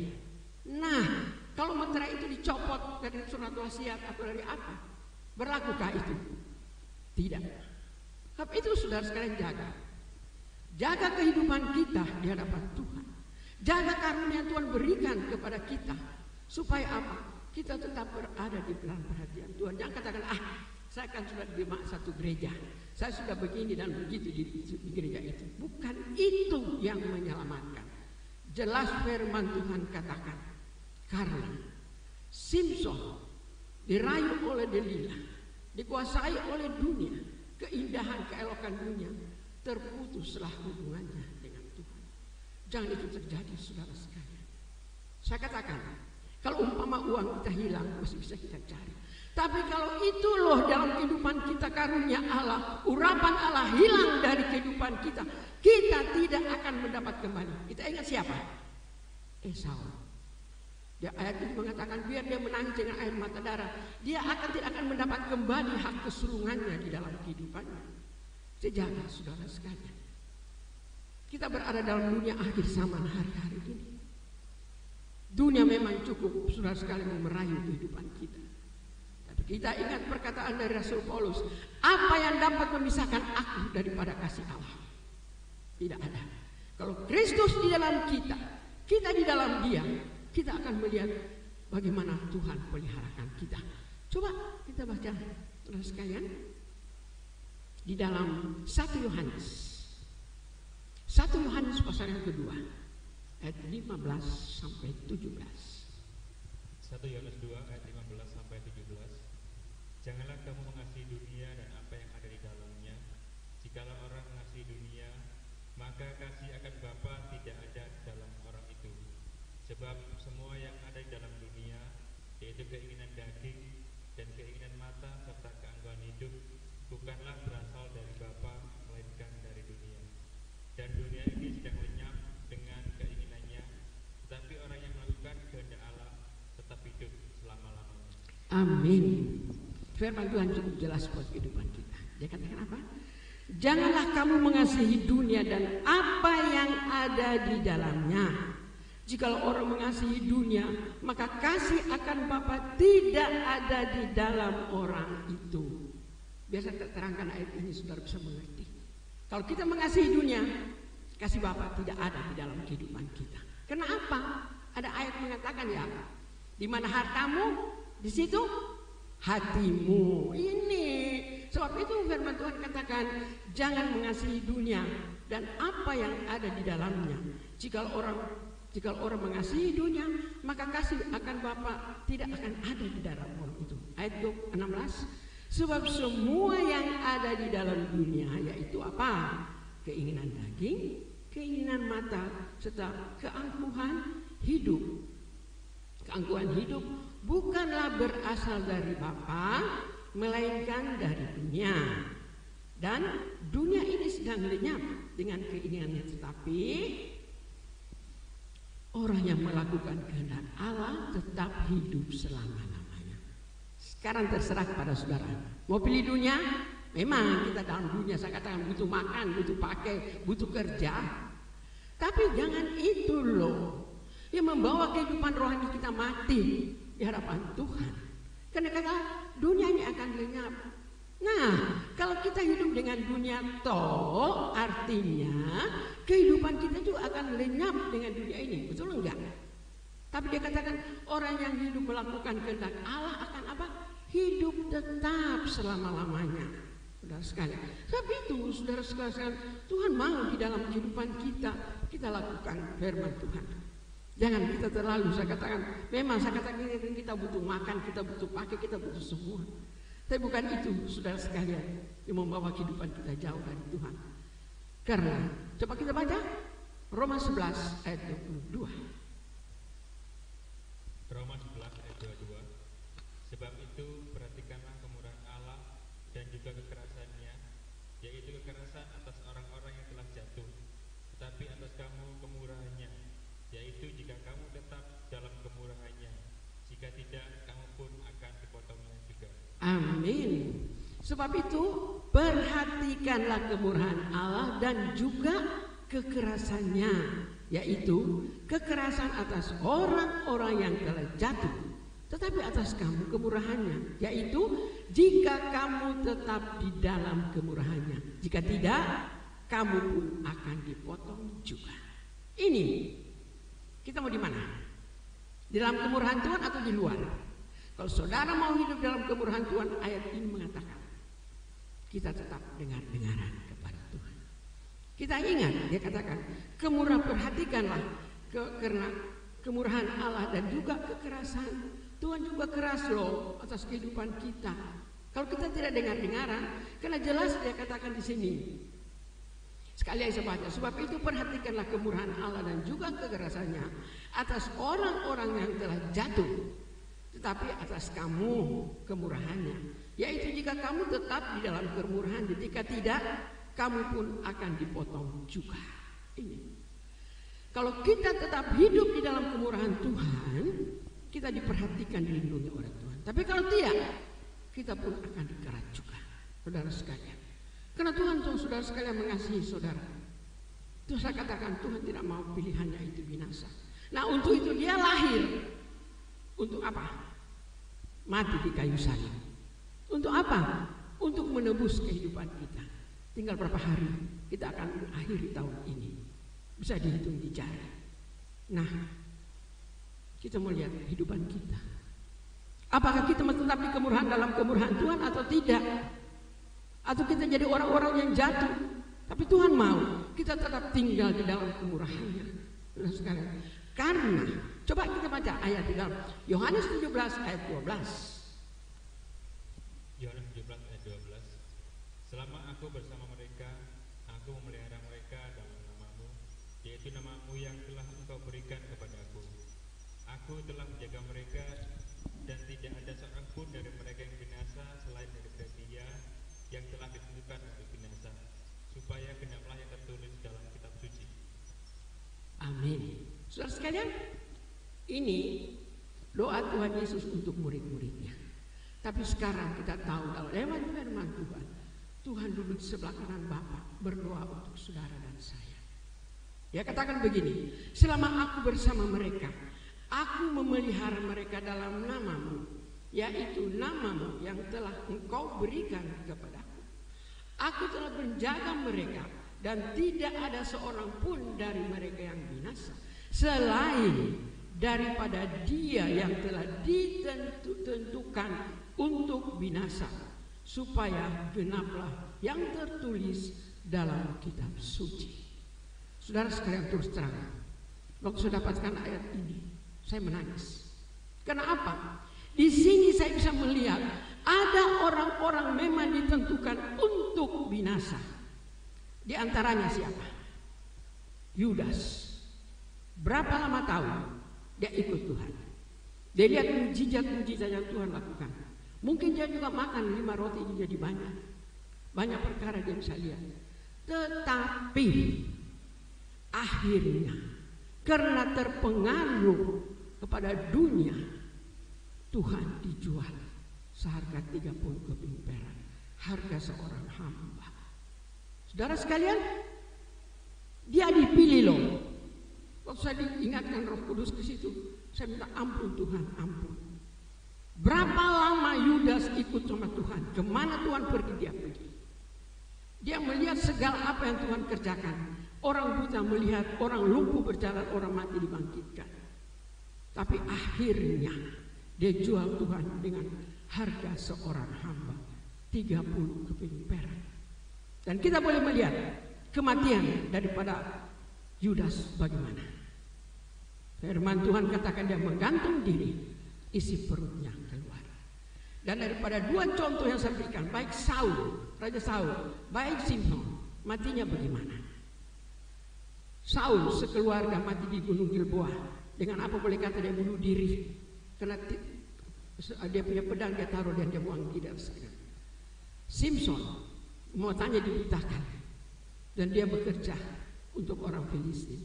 Nah, kalau meterai itu dicopot dari surat wasiat atau dari apa? Berlakukah itu? Tidak. Tapi itu saudara sekalian jaga. Jaga kehidupan kita di hadapan Tuhan. Jaga karunia Tuhan berikan kepada kita. Supaya apa? Kita tetap berada di dalam perhatian Tuhan. Jangan katakan, saya kan sudah di satu gereja, saya sudah begini dan begitu di gereja itu. Bukan itu yang menyelamatkan. Jelas firman Tuhan katakan, karena Simpson dirayu oleh Delila, dikuasai oleh dunia, keindahan, keelokan dunia, terputuslah hubungannya dengan Tuhan. Jangan itu terjadi saudara sekalian. Saya katakan, kalau umpama uang kita hilang masih bisa kita cari. Tapi kalau itu loh dalam kehidupan kita karunia Allah, urapan Allah hilang dari kehidupan kita, kita tidak akan mendapat kembali. Kita ingat siapa? Esau. Dia ayat ini mengatakan biar dia menangis dengan air mata darah, dia tidak akan mendapat kembali hak kesulungannya di dalam kehidupannya. Jaga saudara sekalian. Kita berada dalam dunia akhir zaman hari-hari ini. Dunia memang cukup saudara sekalian merayu kehidupan kita. Tapi kita ingat perkataan dari Rasul Paulus, apa yang dapat memisahkan aku daripada kasih Allah? Tidak ada. Kalau Kristus di dalam kita, kita di dalam Dia, kita akan melihat bagaimana Tuhan peliharakan kita. Coba kita baca saudara sekalian di dalam 1 Yohanes. 1 Yohanes pasal yang kedua ayat 15 sampai 17. 1 Yohanes 2 ayat 15 sampai 17. Janganlah kamu mengasihi dunia dan apa yang ada di dalamnya. Jikalau orang mengasihi dunia, maka kasih akan Bapa tidak ada dalam orang itu. Sebab semua yang ada di dalam dunia, yaitu keinginan daging dan keinginan mata serta keangkuhan hidup, bukanlah berasal dari Bapa, melainkan dari dunia. Dan dunia ini sedang lenyap dengan keinginannya, tetapi orang yang melakukan kehendak Allah tetap hidup selama-lamanya. Amin. Firman Tuhan cukup jelas buat kehidupan kita. Dia katakan apa? Janganlah kamu mengasihi dunia dan apa yang ada di dalamnya. Jikalau orang mengasihi dunia, maka kasih akan Bapa tidak ada di dalam orang itu. Biasa kita terangkan ayat ini, saudara bisa mengerti. Kalau kita mengasihi dunia, kasih Bapa tidak ada di dalam kehidupan kita. Kenapa? Ada ayat mengatakan ya, di mana hartamu, di situ hatimu. Ini sebab itu firman Tuhan katakan, jangan mengasihi dunia dan apa yang ada di dalamnya. Jika orang mengasihi dunia, maka kasih akan Bapa tidak akan ada di dalam orang itu. Ayat 16. Sebab semua yang ada di dalam dunia, yaitu apa? Keinginan daging, keinginan mata, serta keangkuhan hidup. Keangkuhan hidup bukanlah berasal dari Bapa, melainkan dari dunia. Dan dunia ini sedang lenyap dengan keinginannya, tetapi orang yang melakukan kehendak Allah tetap hidup selama-lamanya. Sekarang terserah kepada saudara. Mau pilih dunia? Memang kita dalam dunia, saya katakan butuh makan, butuh pakai, butuh kerja. Tapi jangan itu loh yang membawa kehidupan rohani kita mati di hadapan Tuhan. Karena kata dunia ini akan lenyap. Nah, kalau kita hidup dengan dunia toh, artinya kehidupan kita itu akan lenyap dengan dunia ini. Betul enggak? Tapi dia katakan orang yang hidup melakukan kehendak Allah akan apa? Hidup tetap selama-lamanya. Saudara sekalian, sebab itu saudara sekalian, Tuhan mau di dalam kehidupan kita lakukan firman Tuhan. Jangan kita terlalu, saya katakan, memang saya katakan kita butuh makan, kita butuh pakai, kita butuh semua. Tapi bukan itu saudara sekalian yang membawa kehidupan kita jauh dari Tuhan. Karena coba kita baca Roma 11 ayat 22. Roma 11 ayat 22. Sebab itu perhatikanlah kemurahan Allah dan juga kekerasannya, yaitu kekerasan atas orang-orang yang telah jatuh, tetapi atas kamu kemurahannya, yaitu jika kamu tetap dalam kemurahannya, jika tidak kamu pun akan dipotongnya juga. Amin. Sebab itu perhatikanlah kemurahan Allah dan juga kekerasannya, yaitu kekerasan atas orang-orang yang telah jatuh, tetapi atas kamu kemurahannya, yaitu jika kamu tetap di dalam kemurahannya, jika tidak kamu pun akan dipotong juga. Ini kita mau di mana? Di dalam kemurahan Tuhan atau di luar? Kalau saudara mau hidup dalam kemurahan Tuhan, ayat ini mengatakan kita tetap dengar-dengaran kepada Tuhan. Kita ingat, dia katakan kemurahan, perhatikanlah karena kemurahan Allah dan juga kekerasan. Tuhan juga keras loh atas kehidupan kita. Kalau kita tidak dengar-dengaran, karena jelas dia katakan di sini. Sekali yang saya baca, sebab itu perhatikanlah kemurahan Allah dan juga kekerasannya atas orang-orang yang telah jatuh, tetapi atas kamu kemurahannya, yaitu jika kamu tetap di dalam kemurahan, jika tidak kamu pun akan dipotong juga. Ini kalau kita tetap hidup di dalam kemurahan Tuhan, kita diperhatikan, dilindungi oleh Tuhan. Tapi kalau tidak, kita pun akan dikerat juga, saudara sekalian. Karena Tuhan saudara sekalian mengasihi saudara. Terus saya katakan Tuhan tidak mau pilihannya itu binasa. Nah untuk itu dia lahir. Untuk apa? Mati di kayu salib. Untuk apa? Untuk menebus kehidupan kita. Tinggal berapa hari kita akan mengakhiri tahun ini. Bisa dihitung di jari. Nah, kita mau lihat kehidupan kita. Apakah kita tetap di kemurahan dalam kemurahan Tuhan atau tidak? Atau kita jadi orang-orang yang jatuh? Tapi Tuhan mau kita tetap tinggal di dalam kemurahannya. Karena coba kita baca ayat di dalam Yohanes 17 ayat 12. Yohanes 17 ayat 12. Selama aku bersama mereka, aku memelihara mereka dalam namamu, yaitu namamu yang telah engkau berikan kepadaku. Aku telah menjaga mereka dan tidak ada seorang pun dari mereka yang binasa selain daripada Dia yang telah ditentukan untuk binasa, supaya genaplah yang tertulis dalam kitab suci. Amin. Saudara sekalian, ini doa Tuhan Yesus untuk murid-muridnya. Tapi sekarang kita tahu dalam lewat firman Tuhan, Tuhan duduk di sebelah kanan Bapa berdoa untuk saudara dan saya. Dia katakan begini, selama aku bersama mereka, aku memelihara mereka dalam namamu, yaitu namamu yang telah engkau berikan kepadaku. Aku telah menjaga mereka dan tidak ada seorang pun dari mereka yang binasa, selain daripada dia yang telah ditentukan untuk binasa, supaya genaplah yang tertulis dalam kitab suci. Saudara sekalian, terus terang, waktu saya dapatkan ayat ini, saya menangis. Kenapa? Di sini saya bisa melihat ada orang-orang memang ditentukan untuk binasa. Di antaranya siapa? Yudas. Berapa lama tahun dia ikut Tuhan? Dia lihat mujizat-mujizat yang Tuhan lakukan. Mungkin dia juga makan 5 roti jadi banyak. Banyak perkara dia bisa lihat. Tetapi akhirnya karena terpengaruh kepada dunia, Tuhan dijual seharga 30 keping perak, harga seorang hamba. Saudara sekalian, dia dipilih loh. Waktu saya diingatkan Roh Kudus ke situ, saya minta ampun Tuhan, ampun. Berapa lama Yudas ikut sama Tuhan? Kemana Tuhan pergi, dia pergi. Dia melihat segala apa yang Tuhan kerjakan. Orang buta melihat, orang lumpuh berjalan, orang mati dibangkitkan. Tapi akhirnya dia jual Tuhan dengan harga seorang hamba, 30 keping perak. Dan kita boleh melihat kematian daripada Yudas bagaimana. Firman Tuhan katakan dia menggantung diri, isi perutnya keluar. Dan daripada 2 contoh yang saya berikan, baik Saul, Raja Saul, baik Simson, matinya bagaimana? Saul sekeluarga mati di Gunung Gilboa. Dengan apa boleh kata dia bunuh diri? Karena dia punya pedang, dia taruh dan dia buang tidak segera. Simson matanya dibutakan dan dia bekerja untuk orang Filistin.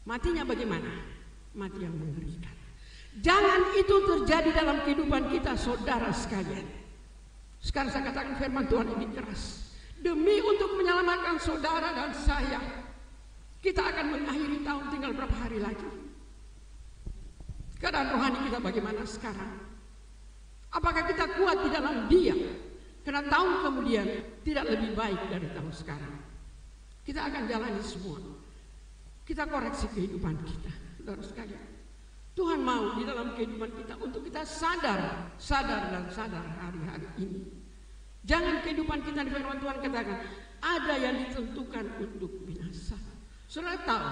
Matinya bagaimana? Mati yang mengerikan. Jangan itu terjadi dalam kehidupan kita, saudara sekalian. Sekarang saya katakan firman Tuhan ini keras. Demi untuk menyelamatkan saudara dan saya, kita akan mengakhiri tahun tinggal berapa hari lagi. Keadaan rohani kita bagaimana sekarang? Apakah kita kuat di dalam Dia? Karena tahun kemudian tidak lebih baik dari tahun sekarang. Kita akan jalani semua. Kita koreksi kehidupan kita, saudara sekalian. Tuhan mau di dalam kehidupan kita untuk kita sadar hari-hari ini. Jangan kehidupan kita di firman Tuhan katakan ada yang ditentukan untuk binasa. Saudara tahu,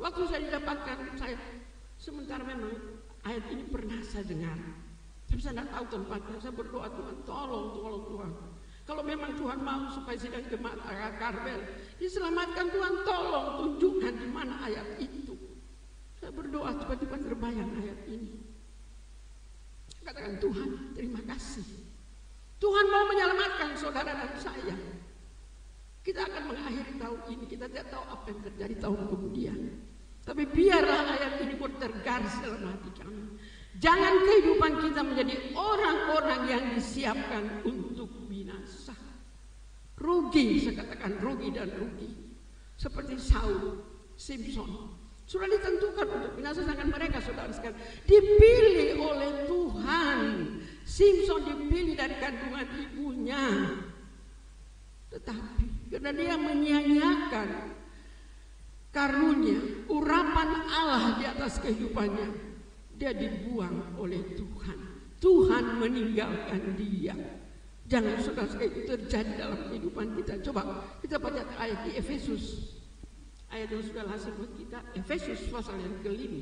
waktu saya didapatkan, saya sementara memang ayat ini pernah saya dengar, tapi saya tidak tahu tempatnya. Saya berdoa, Tuhan tolong Tuhan. Kalau memang Tuhan mau supaya sidang jemaat Karmel diselamatkan, Tuhan tolong tunjukkan di mana ayat itu. Saya berdoa, tiba-tiba terbayang ayat ini. Katakan, Tuhan terima kasih. Tuhan mau menyelamatkan saudara dan saya. Kita akan mengakhiri tahun ini, kita tidak tahu apa yang terjadi tahun kemudian. Tapi biarlah ayat ini tergaris dalam hati kami. Jangan kehidupan kita menjadi orang-orang yang disiapkan untuk binasa. Rugi, saya katakan rugi dan rugi. Seperti Saul, Simson. Sudah ditentukan untuk binasa, sedangkan mereka saudara sekalian dipilih oleh Tuhan. Simson dipilih dari kandungan ibunya. Tetapi karena dia menyia-nyiakan karunia, urapan Allah di atas kehidupannya, dia dibuang oleh Tuhan. Tuhan meninggalkan dia. Jangan saudara sekalian itu terjadi dalam kehidupan kita. Coba kita baca ayat di Efesus. Ayat yang sudah hasil buat kita, Efesus pasal yang ke-5,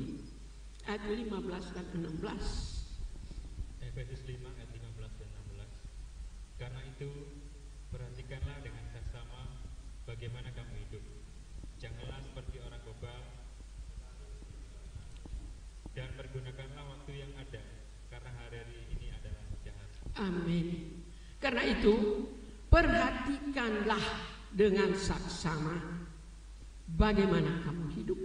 ayat 15 dan 16. Efesus 5 ayat 15 dan 16. Karena itu perhatikanlah dengan seksama bagaimana kamu hidup. Janganlah seperti orang bebal, dan pergunakanlah waktu yang ada, karena hari ini adalah jahat. Amin. Karena itu perhatikanlah dengan saksama bagaimana kamu hidup.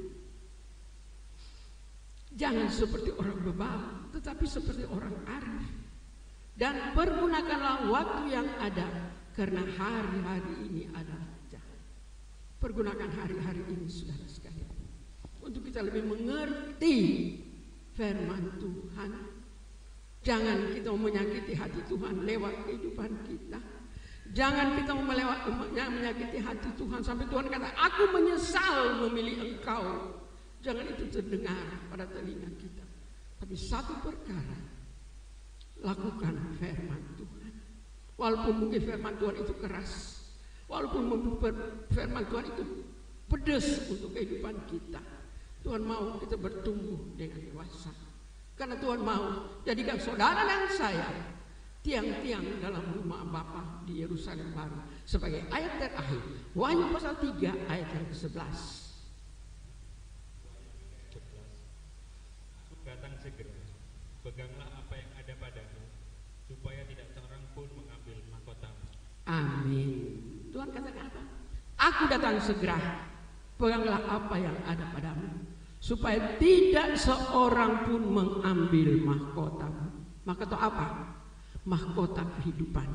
Jangan seperti orang bebal, tetapi seperti orang arif. Dan pergunakanlah waktu yang ada, karena hari-hari ini adalah jahat. Pergunakan hari-hari ini, saudara sekalian, untuk kita lebih mengerti firman Tuhan. Jangan kita menyakiti hati Tuhan lewat kehidupan kita. Jangan kita menyakiti hati Tuhan sampai Tuhan kata, aku menyesal memilih engkau. Jangan itu terdengar pada telinga kita. Tapi satu perkara, lakukan firman Tuhan. Walaupun mungkin firman Tuhan itu keras, walaupun firman Tuhan itu pedas untuk kehidupan kita, Tuhan mau kita bertumbuh dengan dewasa. Karena Tuhan mau jadikan saudara dan saya tiang-tiang dalam rumah Bapa di Yerusalem baru. Sebagai ayat terakhir, Wahyu pasal 3 ayat yang ke-11. Datang segera, peganglah apa yang ada padamu, supaya tidak seorang pun mengambil mahkotamu. Amin. Tuhan katakan apa? Aku datang segera, peganglah apa yang ada padamu, supaya tidak seorang pun mengambil mahkotamu. Mahkota apa? Mahkota kehidupan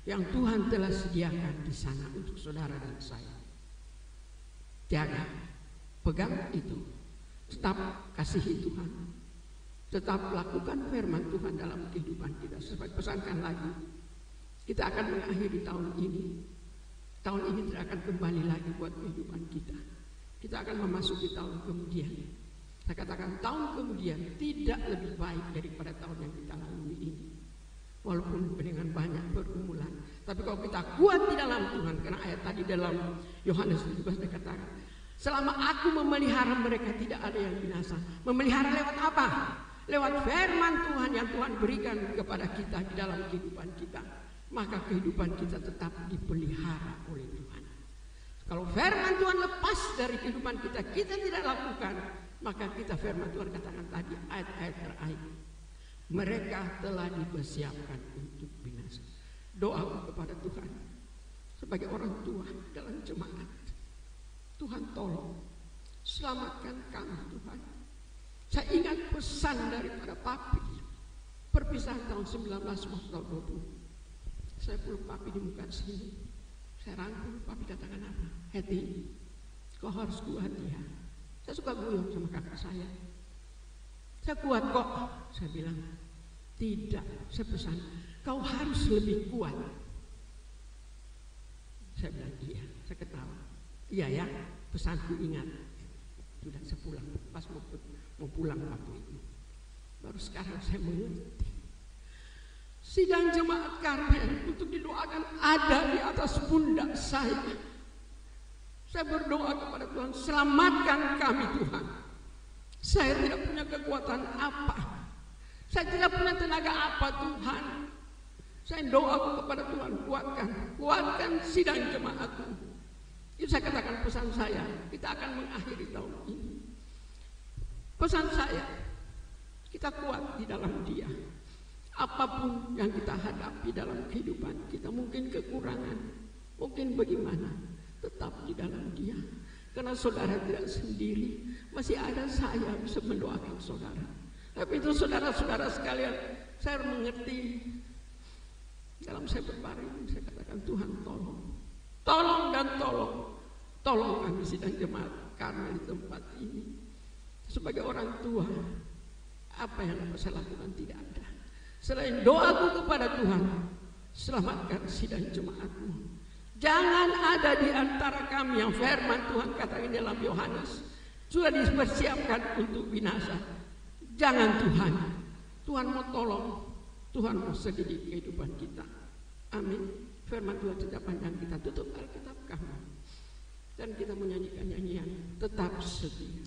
yang Tuhan telah sediakan di sana untuk saudara dan saya. Jaga, pegang itu, tetap kasihi Tuhan, tetap lakukan firman Tuhan dalam kehidupan kita. Sebagai pesankan lagi, kita akan mengakhiri tahun ini. Tahun ini tidak akan kembali lagi buat kehidupan kita. Kita akan memasuki tahun kemudian. Saya katakan tahun kemudian tidak lebih baik daripada tahun yang kita lalui ini. Walaupun dengan banyak pergumulan, tapi kalau kita kuat di dalam Tuhan, karena ayat tadi dalam Yohanes 17 dikatakan, selama aku memelihara mereka tidak ada yang binasa. Memelihara lewat apa? Lewat firman Tuhan yang Tuhan berikan kepada kita di dalam kehidupan kita. Maka kehidupan kita tetap dipelihara oleh Tuhan. Kalau firman Tuhan lepas dari kehidupan kita, kita tidak lakukan, maka kita firman Tuhan katakan tadi ayat-ayat terakhir, mereka telah dipersiapkan untuk binasa. Doa kepada Tuhan sebagai orang tua dalam jemaat, Tuhan tolong selamatkan kami Tuhan. Saya ingat pesan daripada Papi perpisahan tahun 1920. Saya peluk Papi di muka sini. Saya rangkul, Papi katakan apa? Heti, kau harus kuat ya. Saya suka guyong sama kakak saya. Saya kuat kok. Saya bilang, tidak. Saya pesan, kau harus lebih kuat. Saya bilang, iya. Saya ketawa. Iya ya, pesanku ingat. Sudah saya pulang. Pas mau pulang waktu itu, baru sekarang saya mengerti. Sidang jemaat Karmel untuk didoakan ada di atas pundak saya. Saya berdoa kepada Tuhan, selamatkan kami Tuhan. Saya tidak punya kekuatan apa, saya tidak punya tenaga apa Tuhan. Saya doa kepada Tuhan, kuatkan sidang jemaatmu. Itu saya katakan pesan saya. Kita akan mengakhiri tahun ini. Pesan saya, kita kuat di dalam Dia. Apapun yang kita hadapi dalam kehidupan kita, mungkin kekurangan, mungkin bagaimana, tetap di dalam Dia. Karena saudara tidak sendiri, masih ada saya bisa mendoakan saudara. Tapi itu saudara-saudara sekalian, saya mengerti. Dalam saya berbaring, saya katakan Tuhan tolong dan tolong kami sidang jemaat karena di tempat ini. Sebagai orang tua, apa yang dapat saya lakukan tidak ada. Selain doaku kepada Tuhan, selamatkan sidang jemaatmu. Jangan ada di antara kami yang firman Tuhan katakan dalam Yohanes sudah dipersiapkan untuk binasa. Jangan Tuhan. Tuhan mau tolong, Tuhan mau sedidik kehidupan kita. Amin. Firman Tuhan tidak panjang, kita tutup Alkitab kami dan kita menyanyikan nyanyian tetap setia.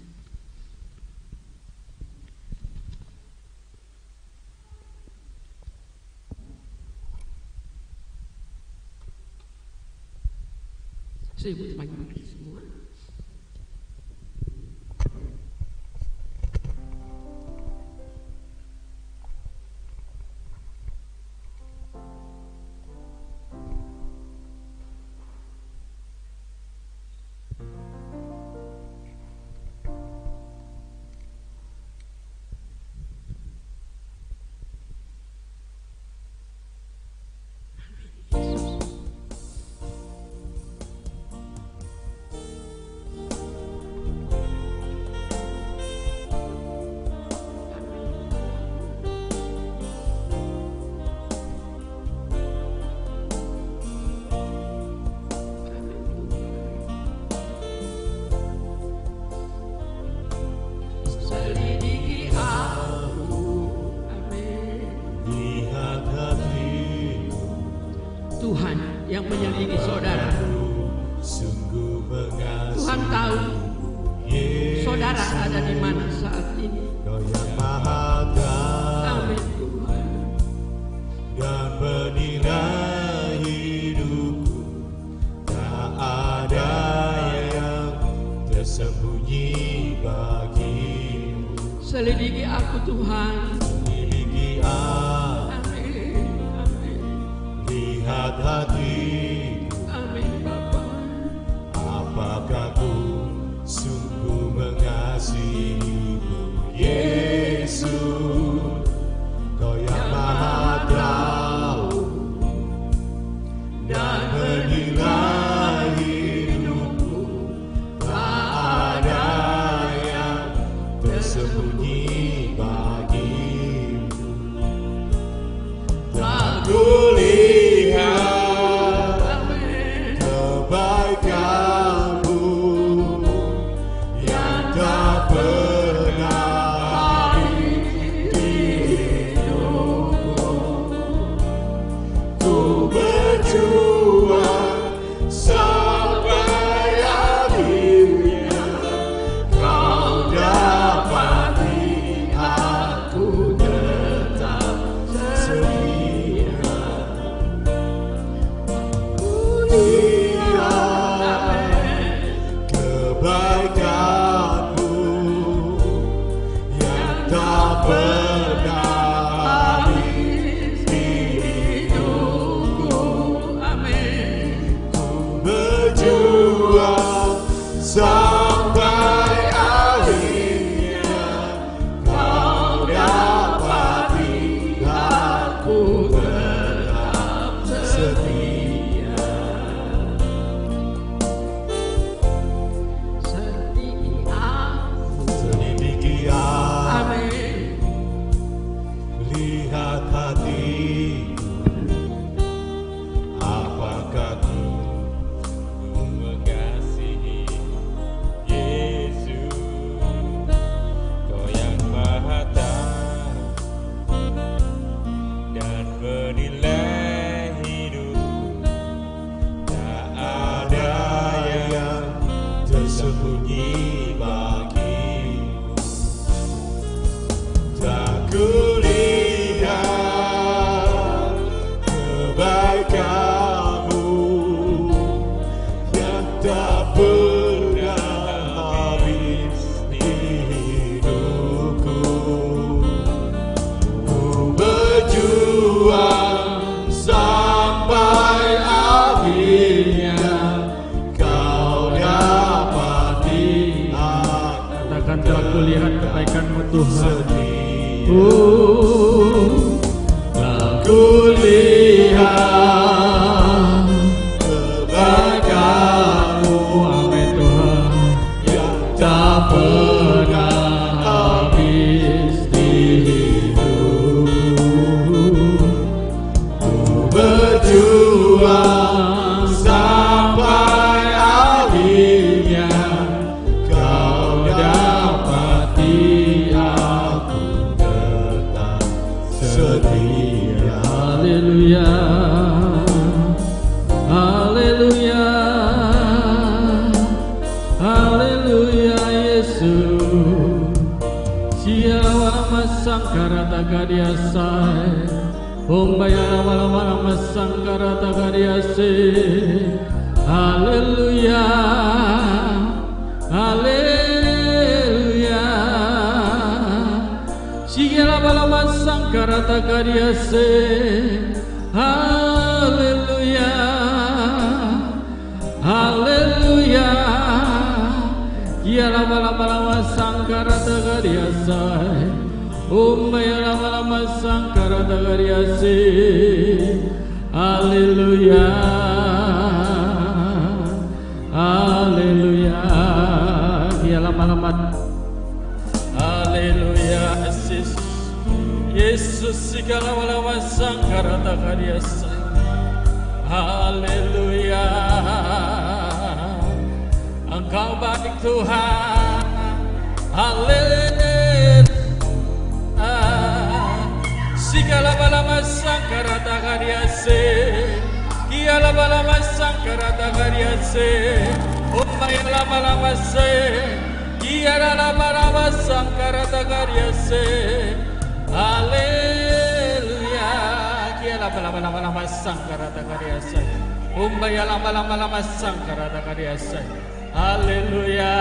Sibuk pagi-pagi semua. yang menyelidiki saudara. Sungguh mengasihi Tuhan tahu saudara ada di mana saat ini. Kau yang maha tahu Amin Tuhan. dan menilai hidupku, tak ada yang tersembunyi bagimu. Selidiki aku Tuhan. Selidiki aku, Amin. Amin. lihat hatiku, Amin Bapa. apakah ku sungguh mengasihimu, Yesus. Kau yang maha tahu dan menilai hidupku, tak ada yang tersembunyi bagimu. Tak kulihat Amin. kebaikanmu yang tak pernah habis di hidupku. Ku berjuang sampai akhirnya, kau dapati aku tetap setia. Lihat kebaikanmu yang tak pernah habis di hidupku. Amin. Ku berjuang sampai akhirnya, kau dapati aku tetap setia. Selidiki aku, Amin. lihat hatiku, apakah ku mengasihi Yesus. Kau yang maha tahu dan menilai hidupku, tak ada yang tersembunyi bagimu. Tak kulihat kebaikanmu yang tak pernah habis di hidupku. Ku berjuang sampai akhirnya, kau dapati aku Katakan telah kulihat kebaikan-Mu Tuhan. setia. Telah Kulihat kebaikanmu Amin Tuhan. yang tak pernah habis di hidupku. Ku berjuang sampai akhirnya, kau dapati aku tetap setia. Haleluya. Haleluya. Haleluya Yesus. Siawa masangkara tagadiasai. Ombayara wala masangkara tagadiase. Haleluya. Haleluya. Sigela bala masangkara tagadiase. Haleluya. Haleluya. Yala bala masangkara tagadiase. Umbayala bala masangkara tagadiase. Haleluya. Haleluya. Yala malamat. Haleluya. Yesus segala wala sangkara takadiasa. Haleluya. Engkau baik Tuhan. Haleluya. Segala wala sangkara takadiasa. Kiala lama lama sangkarata karyase, Ummaya lama lama se, Kiara lama lama sangkarata karyase. Haleluya. Kiara lama lama sangkarata karyase, Ummaya lama sangkarata karyase. Haleluya.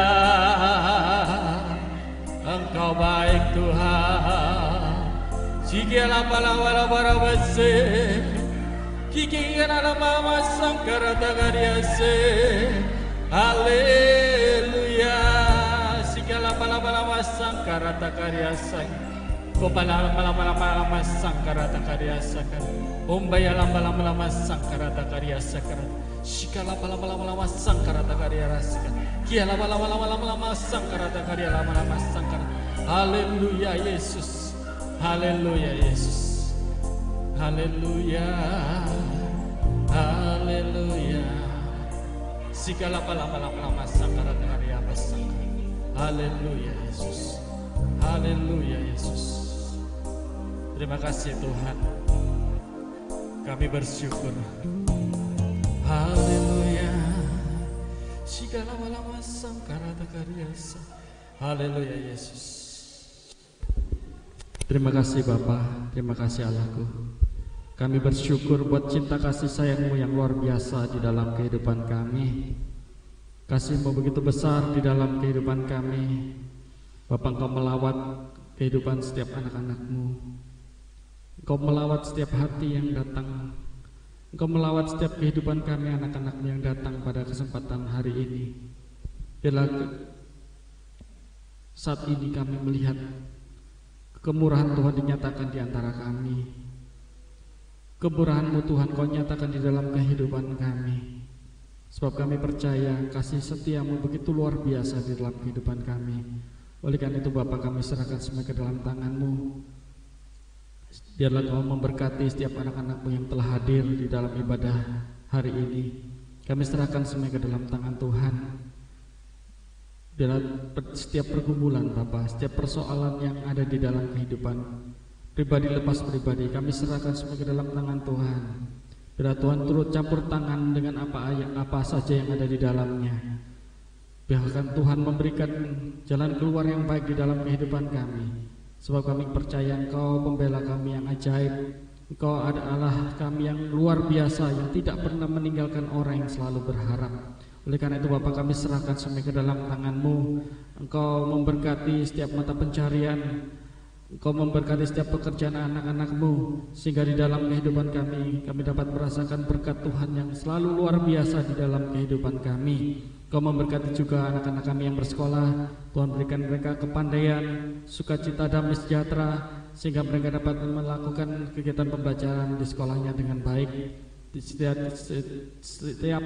Engkau baik Tuhan. Sikiala lama se, Kikiana lama sangkarata karyase. Haleluya. Sikiala lama sangkarata karyase. Kopala lama sangkarata karyase. Umbaya lama sangkarata karyase. Shikala lama sangkarata karyase. Kia lama sangkarata karya lama sangkarata. Haleluya Yesus. Haleluya Yesus. Haleluya. Haleluya. Sikala lama sangkarata karya sangkarata. Haleluya Yesus. Haleluya Yesus. Terima kasih Tuhan. Kami bersyukur. Haleluya. Sikala lama sangkarata karyasa. Haleluya Yesus. Terima kasih Bapa, terima kasih Allahku. Kami bersyukur buat cinta kasih sayang-Mu yang luar biasa di dalam kehidupan kami. Kasih-Mu begitu besar di dalam kehidupan kami. Bapa, Engkau melawat kehidupan setiap anak-anak-Mu. Engkau melawat setiap hati yang datang. Engkau melawat setiap kehidupan kami anak-anak-Mu yang datang pada kesempatan hari ini. Bila saat ini kami melihat kemurahan Tuhan dinyatakan di antara kami. Kemurahan-Mu Tuhan Kau nyatakan di dalam kehidupan kami. Sebab kami percaya kasih setia-Mu begitu luar biasa di dalam kehidupan kami. Oleh karena itu Bapa, kami serahkan semua ke dalam tangan-Mu. Biarlah Kau memberkati setiap anak-anak-Mu yang telah hadir di dalam ibadah hari ini. Kami serahkan semua ke dalam tangan Tuhan. Biarlah setiap pergumulan Bapa, setiap persoalan yang ada di dalam kehidupan pribadi lepas pribadi, kami serahkan semua ke dalam tangan Tuhan. Biarlah Tuhan turut campur tangan dengan apa saja yang ada di dalamnya. Biarkan Tuhan memberikan jalan keluar yang baik di dalam kehidupan kami. Sebab kami percaya Engkau pembela kami yang ajaib. Engkau adalah kami yang luar biasa, yang tidak pernah meninggalkan orang yang selalu berharap. Oleh karena itu Bapa, kami serahkan semua ke dalam tangan-Mu. Engkau memberkati setiap mata pencarian. Engkau memberkati setiap pekerjaan anak-anak-Mu, sehingga di dalam kehidupan kami dapat merasakan berkat Tuhan yang selalu luar biasa di dalam kehidupan kami. Engkau memberkati juga anak-anak kami yang bersekolah. Tuhan berikan mereka kepandaian, sukacita, damai sejahtera, sehingga mereka dapat melakukan kegiatan pembelajaran di sekolahnya dengan baik. Di setiap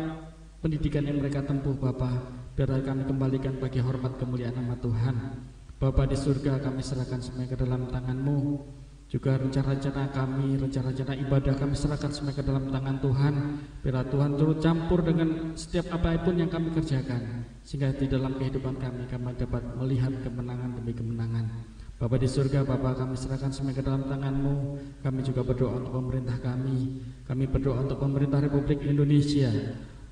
pendidikan yang mereka tempuh Bapa, biarlah kami kembalikan bagi hormat kemuliaan nama Tuhan. Bapa di surga, kami serahkan semua ke dalam tangan-Mu. Juga rencana-rencana kami, rencana-rencana ibadah kami serahkan semua ke dalam tangan Tuhan. Biarlah Tuhan turut campur dengan setiap apapun yang kami kerjakan, sehingga di dalam kehidupan kami dapat melihat kemenangan demi kemenangan. Bapa di surga, Bapa, kami serahkan semua ke dalam tangan-Mu. Kami juga berdoa untuk pemerintah kami. Kami berdoa untuk pemerintah Republik Indonesia,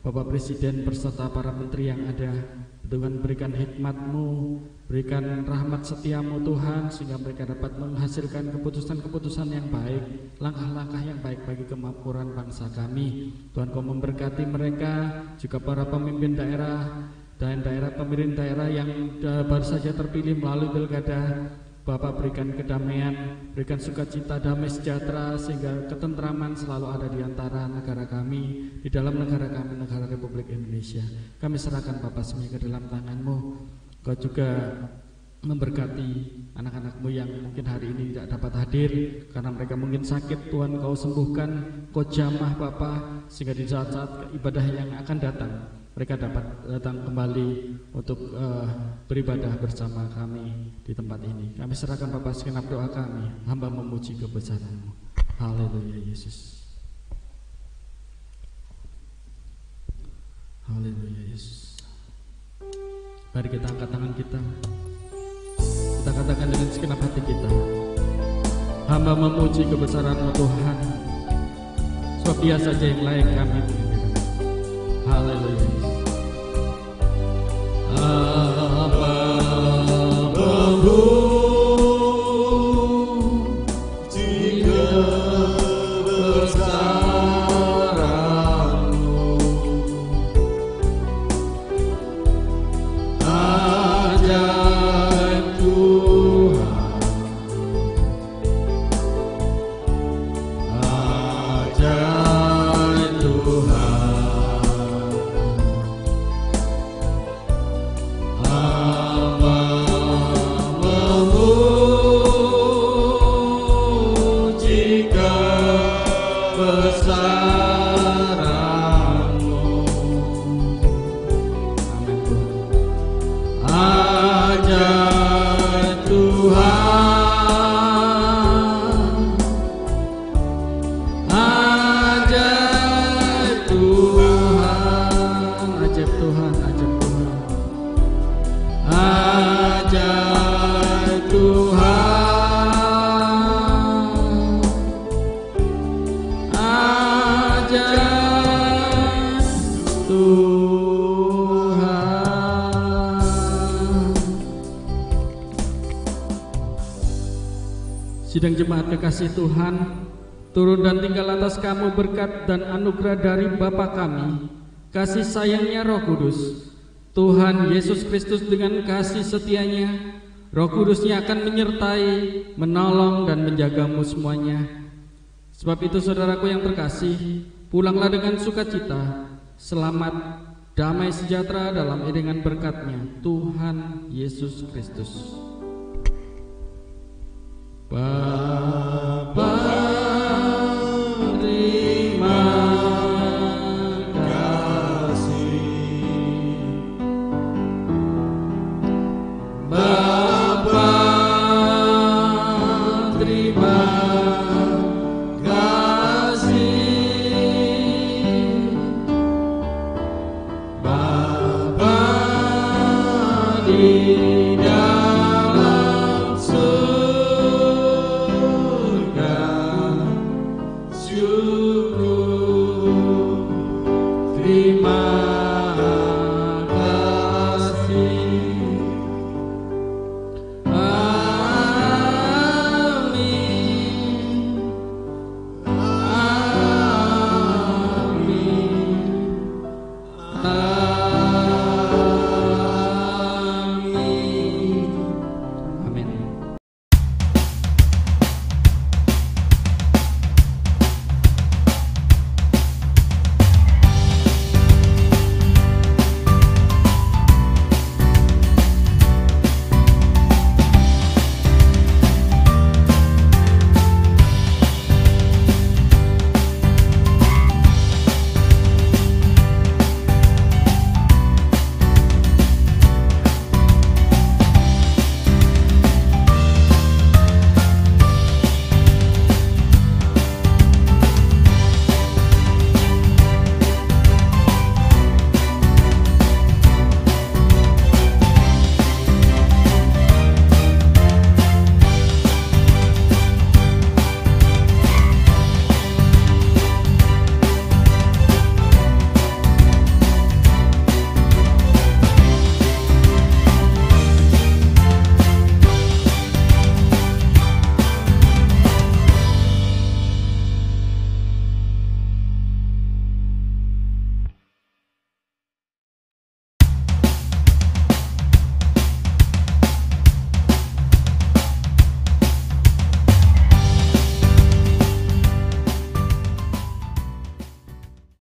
Bapak Presiden beserta para menteri yang ada. Tuhan berikan hikmat-Mu, berikan rahmat setia-Mu Tuhan, sehingga mereka dapat menghasilkan keputusan-keputusan yang baik, langkah-langkah yang baik bagi kemakmuran bangsa kami. Tuhan Kau memberkati mereka, juga para pemimpin daerah dan pemerintah daerah yang baru saja terpilih melalui pilkada. Bapak berikan kedamaian, berikan sukacita, damai sejahtera, sehingga ketentraman selalu ada di antara negara kami, di dalam negara kami, negara Republik Indonesia. Kami serahkan Bapak semua ke dalam tangan-Mu. Kau juga memberkati anak-anak-Mu yang mungkin hari ini tidak dapat hadir karena mereka mungkin sakit. Tuhan Kau sembuhkan, Kau jamah Bapak, sehingga di saat-saat ibadah yang akan datang mereka dapat datang kembali untuk beribadah bersama kami di tempat ini. Kami serahkan Bapak segenap doa kami, hamba memuji kebesaran-Mu. Haleluya Yesus. Haleluya Yesus. Mari kita angkat tangan kita. Kita katakan dengan segenap hati kita, hamba memuji kebesaran-Mu Tuhan, sebab Dia saja yang layak kami puji. Haleluya. Sidang jemaat kekasih Tuhan, turun dan tinggal atas kamu berkat dan anugerah dari Bapa kami, kasih sayangnya Roh Kudus, Tuhan Yesus Kristus dengan kasih setianya, Roh Kudusnya akan menyertai, menolong dan menjagamu semuanya. Sebab itu saudaraku yang terkasih, pulanglah dengan sukacita, selamat, damai sejahtera dalam iringan berkat-Nya Tuhan Yesus Kristus.